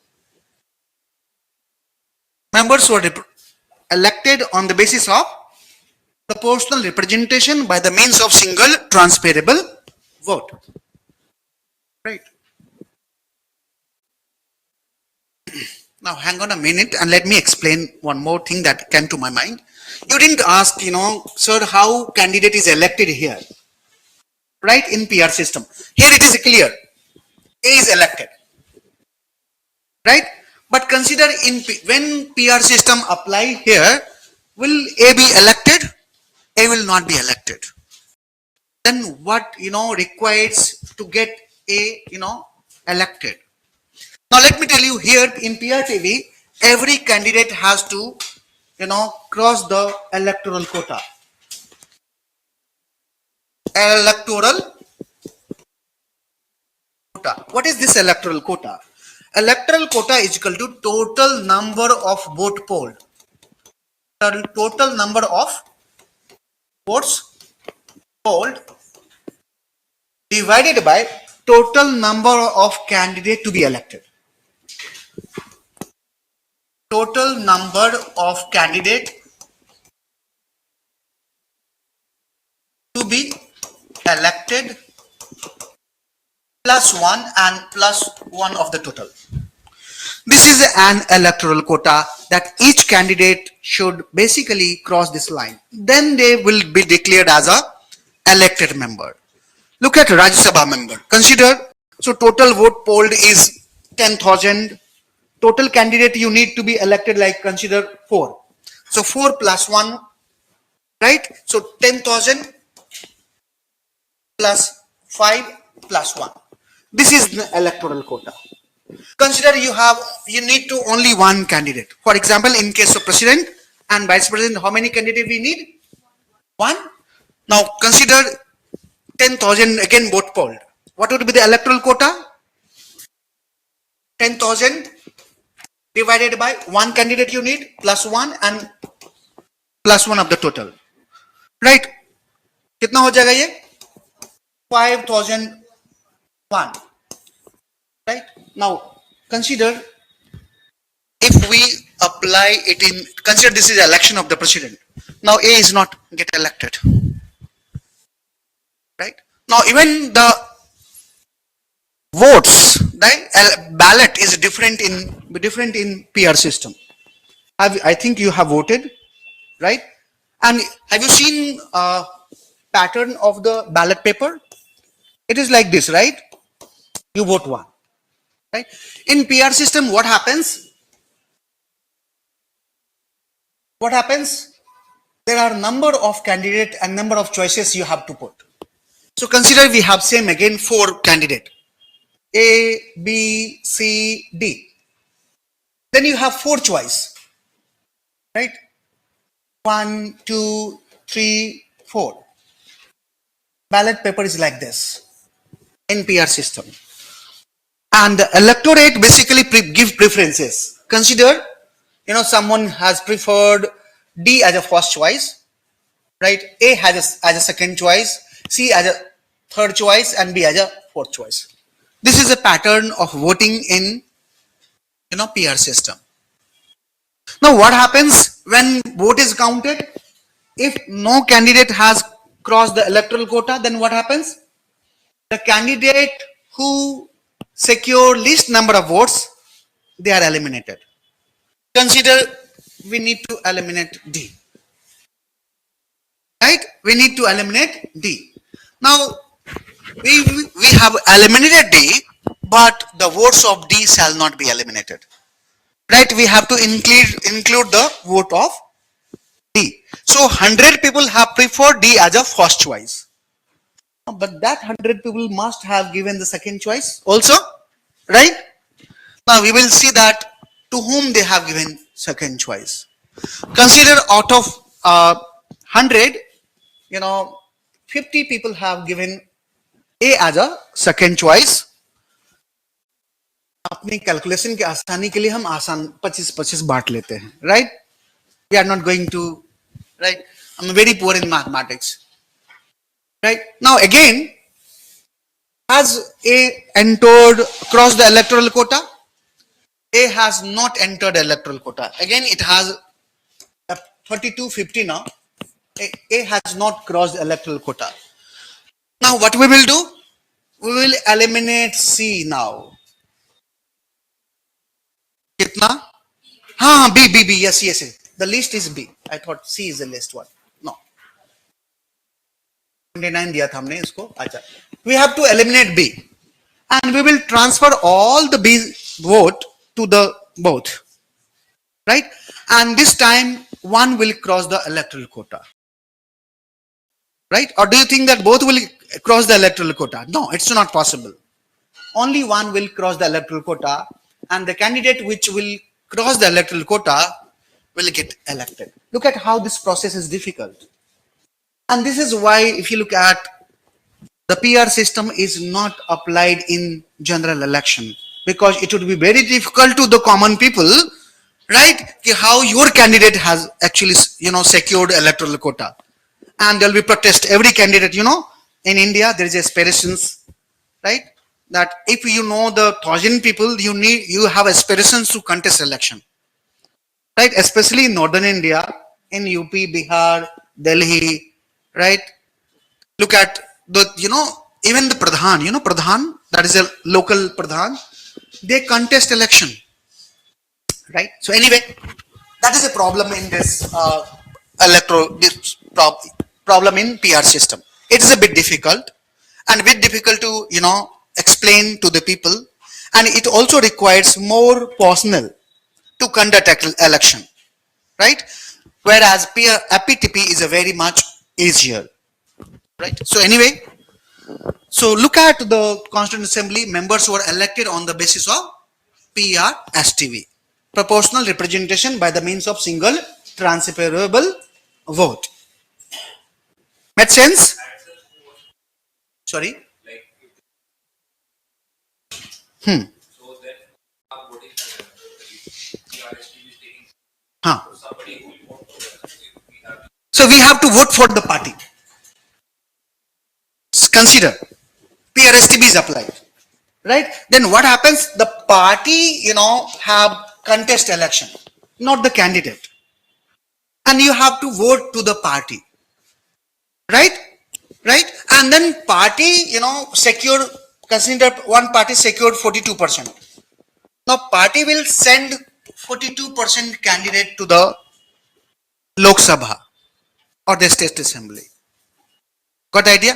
Members were elected on the basis of proportional representation by the means of single transferable vote. Right. Now hang on a minute and let me explain one more thing that came to my mind. You didn't ask, sir, how candidate is elected here. Right, in PR system. Here it is clear. A is elected. Right? But consider when PR system apply here, will A be elected? A will not be elected. Then what requires to get A elected? Now let me tell you, here in PRTV, every candidate has to cross the electoral quota. What is this electoral quota? Electoral quota is equal to total number of vote polled. Total number of votes polled divided by total number of candidates to be elected. Total number of candidates to be elected plus 1 and plus 1 of the total. This is an electoral quota that each candidate should basically cross this line. Then they will be declared as a elected member. Look at Rajya Sabha member. Consider, so total vote polled is 10,000. Total candidate you need to be elected, like consider 4. So 4 plus 1, right? So 10,000 plus 5 plus 1. This is the electoral quota. Consider you need to only one candidate. For example, in case of president and vice president, how many candidates we need? 1. Now consider 10,000 again vote polled. What would be the electoral quota? 10,000 divided by 1 candidate you need plus 1 and plus 1 of the total. Right? कितना हो जाएगा ये 5001, right? Now consider if we apply it in, consider this is election of the president. Now A is not get elected, right? Now even the votes, right? Ballot is different in PR system. I think you have voted, right? And have you seen a pattern of the ballot paper? It is like this, right? You vote one, right? In PR system, what happens? What happens? There are number of candidate and number of choices you have to put. So consider we have same again 4 candidate, A, B, C, D. Then you have 4 choice, right? 1, 2, 3, 4. Ballot paper is like this in PR system. And the electorate basically give preferences. Consider, someone has preferred D as a first choice, right? A has as a second choice, C as a third choice, and B as a fourth choice. This is a pattern of voting in, PR system. Now, what happens when vote is counted? If no candidate has crossed the electoral quota, then what happens? The candidate who secure least number of votes, they are eliminated. Consider we need to eliminate D, right? We need to eliminate D. Now we have eliminated D, but the votes of D shall not be eliminated, right? We have to include the vote of D. So 100 people have preferred D as a first choice, but that 100 people must have given the second choice also, right? Now we will see that to whom they have given second choice. Consider out of 100, 50 people have given A as a second choice. अपनी calculation के आसानी के लिए हम आसान 25-25 बांट लेते हैं, right? We are not going to, right? I'm very poor in mathematics, right? Now again, has A entered crossed the electoral quota? A has not entered electoral quota. Again, it has 3250 now. A has not crossed electoral quota. Now what we will do? We will eliminate C now. Kitna? B. Yes. The list is B. I thought C is the least one. No. 29 दिया था हमने इसको. अच्छा. We have to eliminate B. And we will transfer all the B vote to the both. Right? And this time one will cross the electoral quota. Right? Or do you think that both will cross the electoral quota? No, it's not possible. Only one will cross the electoral quota, and the candidate which will cross the electoral quota will get elected. Look at how this process is difficult. And this is why if you look at the PR system is not applied in general election, because it would be very difficult to the common people, right? How your candidate has actually, secured electoral quota. And there will be protest. Every candidate, in India, there is aspirations, right? That if the 1,000 people, you have aspirations to contest election, right? Especially in northern India, in UP, Bihar, Delhi, right? Look at the, even the Pradhan, Pradhan, that is a local Pradhan, they contest election, right? So anyway, that is a problem in this problem in PR system. It is a bit difficult and a bit difficult to, explain to the people, and it also requires more personnel to conduct election, right? Whereas APTP is a very much easier, right? So anyway, so look at the Constituent Assembly members were elected on the basis of PRSTV, proportional representation by the means of single transferable vote. Made sense? Sorry? So we have to vote for the party. consider PRSTB is applied, right? Then what happens? The party, have contest election, not the candidate, and you have to vote to the party, right? Right? And then party, secure. Consider one party secured 42%. Now party will send 42% candidate to the Lok Sabha or the state assembly. Got idea?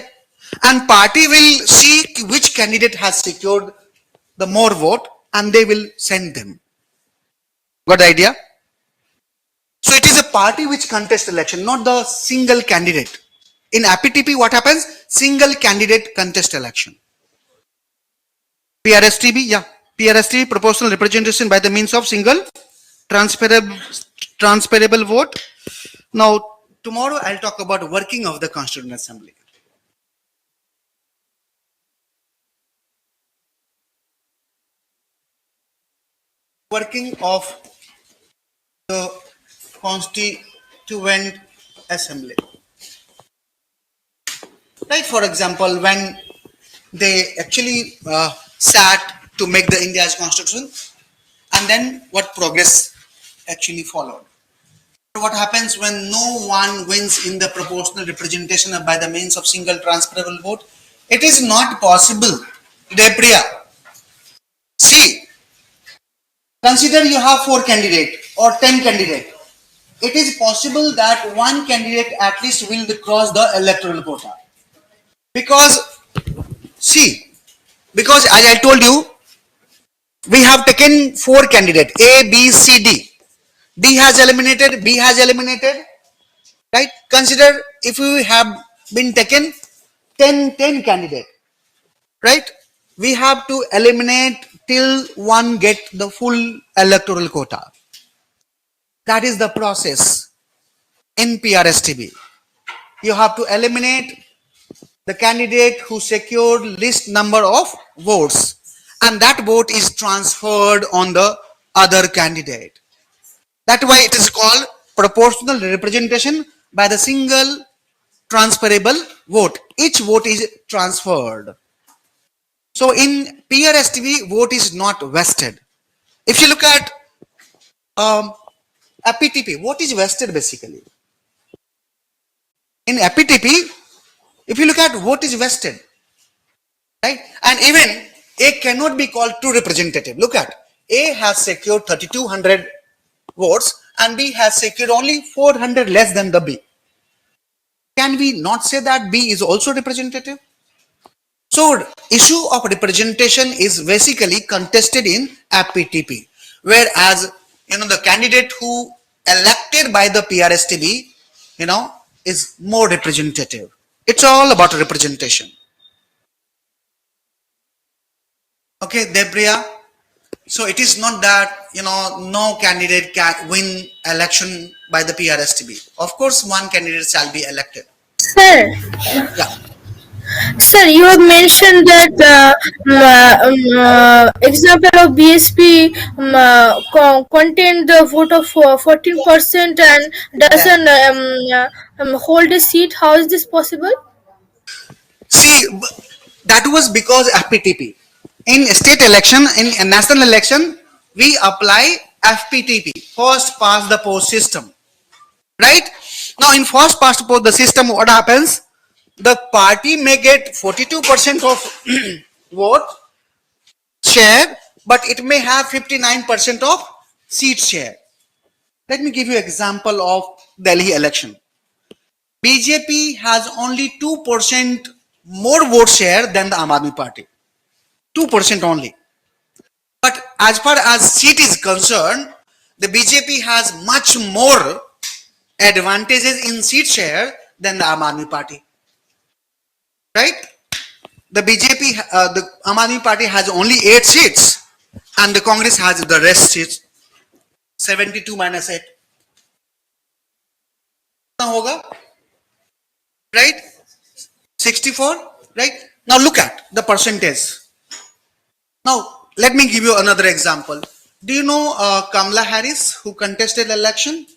And party will see which candidate has secured the more vote and they will send them. Got idea? So it is a party which contest election, not the single candidate. In APTP, what happens? Single candidate contest election. PRSTB, yeah. PRSTB, proportional representation by the means of single transferable vote. Now, tomorrow I'll talk about working of the Constituent Assembly. Working of the Constituent Assembly. Right, for example, when they actually sat to make the India's constitution, and then what progress actually followed. What happens when no one wins in the proportional representation by the means of single transferable vote? It is not possible. Depriya. See, consider you have 4 candidates or 10 candidates. It is possible that one candidate at least will cross the electoral quota. Because, see, because as I told you, we have taken 4 candidates, A, B, C, D. D has eliminated, B has eliminated, right? Consider if we have been taken 10 candidates, right? We have to eliminate till one get the full electoral quota. That is the process in PRSTB. You have to eliminate the candidate who secured least number of votes, and that vote is transferred on the other candidate. That's why it is called proportional representation by the single transferable vote. Each vote is transferred. So in PRSTB, vote is not vested. If you look at APTP, what is vested basically? In APTP, if you look at what is vested, right? And even A cannot be called true representative. Look at A has secured 3200 votes and B has secured only 400 less than the B. Can we not say that B is also representative? So issue of representation is basically contested in APTP, whereas the candidate who elected by the PRSTB is more representative. It's all about representation. Okay, Debriya. So it is not that no candidate can win election by the PRSTB. Of course, one candidate shall be elected. Sir. Yeah. Sir, you have mentioned that example of BSP contained the vote of 14% and doesn't hold a seat. How is this possible? See, that was because FPTP. In state election, in national election, we apply FPTP, first past the post system. Right? Now, in first past the post the system, what happens? The party may get 42% of vote share, but it may have 59% of seat share. Let me give you an example of Delhi election. BJP has only 2% more vote share than the Aam Aadmi Party. 2% only. But as far as seat is concerned, the BJP has much more advantages in seat share than the Aam Aadmi Party. Right? The BJP, the Aam Aadmi Party has only 8 seats and the Congress has the rest seats. 72 minus 8. Right? 64. Right? Now look at the percentage. Now let me give you another example. Do you know Kamala Harris, who contested election?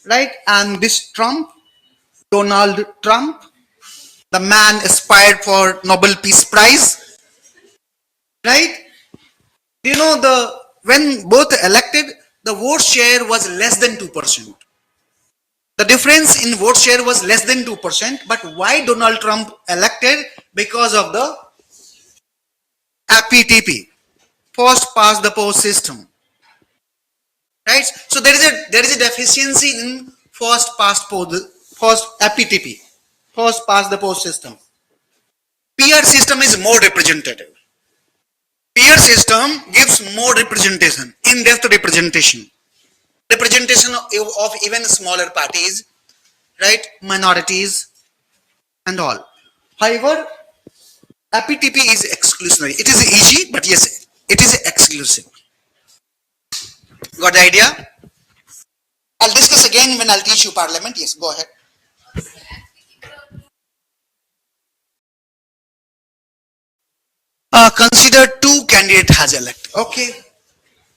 Right? And this Trump, Donald Trump, The man aspired for Nobel Peace Prize, right? Do you know when both elected, the vote share was less than 2%. The difference in vote share was less than 2%. But why Donald Trump elected? Because of the FPTP, first past the post system, right? So there is a deficiency in first FPTP, first past the post system. Peer system is more representative. Peer system gives more representation, in-depth representation of even smaller parties, right? Minorities and all. However, APTP is exclusionary. It is easy, but yes, it is exclusive. Got the idea? I'll discuss again when I'll teach you parliament. Yes, go ahead. Consider two candidates has elected. Okay.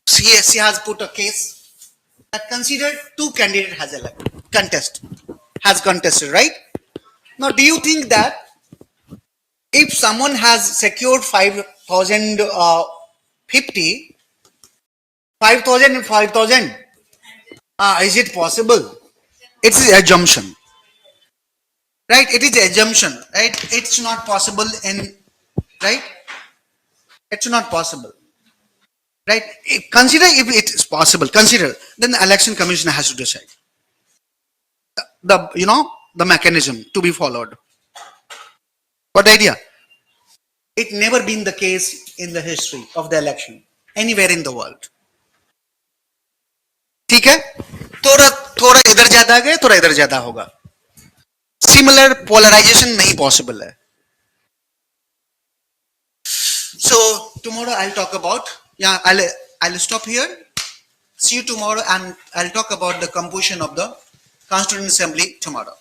CSE has put a case that considered two candidates has elected. Has contested, right? Now, do you think that if someone has secured 5,000, 50, 5,000 and 5,000, is it possible? It's an assumption, right? It is assumption, right? It's not possible in, right? It's not possible, right? Consider if it is possible. Consider, then the election commission has to decide the mechanism to be followed. What idea? It never been the case in the history of the election anywhere in the world. ठीक है? थोड़ा थोड़ा इधर ज्यादा गए, थोड़ा इधर ज्यादा होगा. Similar polarization नहीं possible है. So tomorrow I'll talk about, I'll stop here. See you tomorrow, and I'll talk about the composition of the Constituent Assembly tomorrow.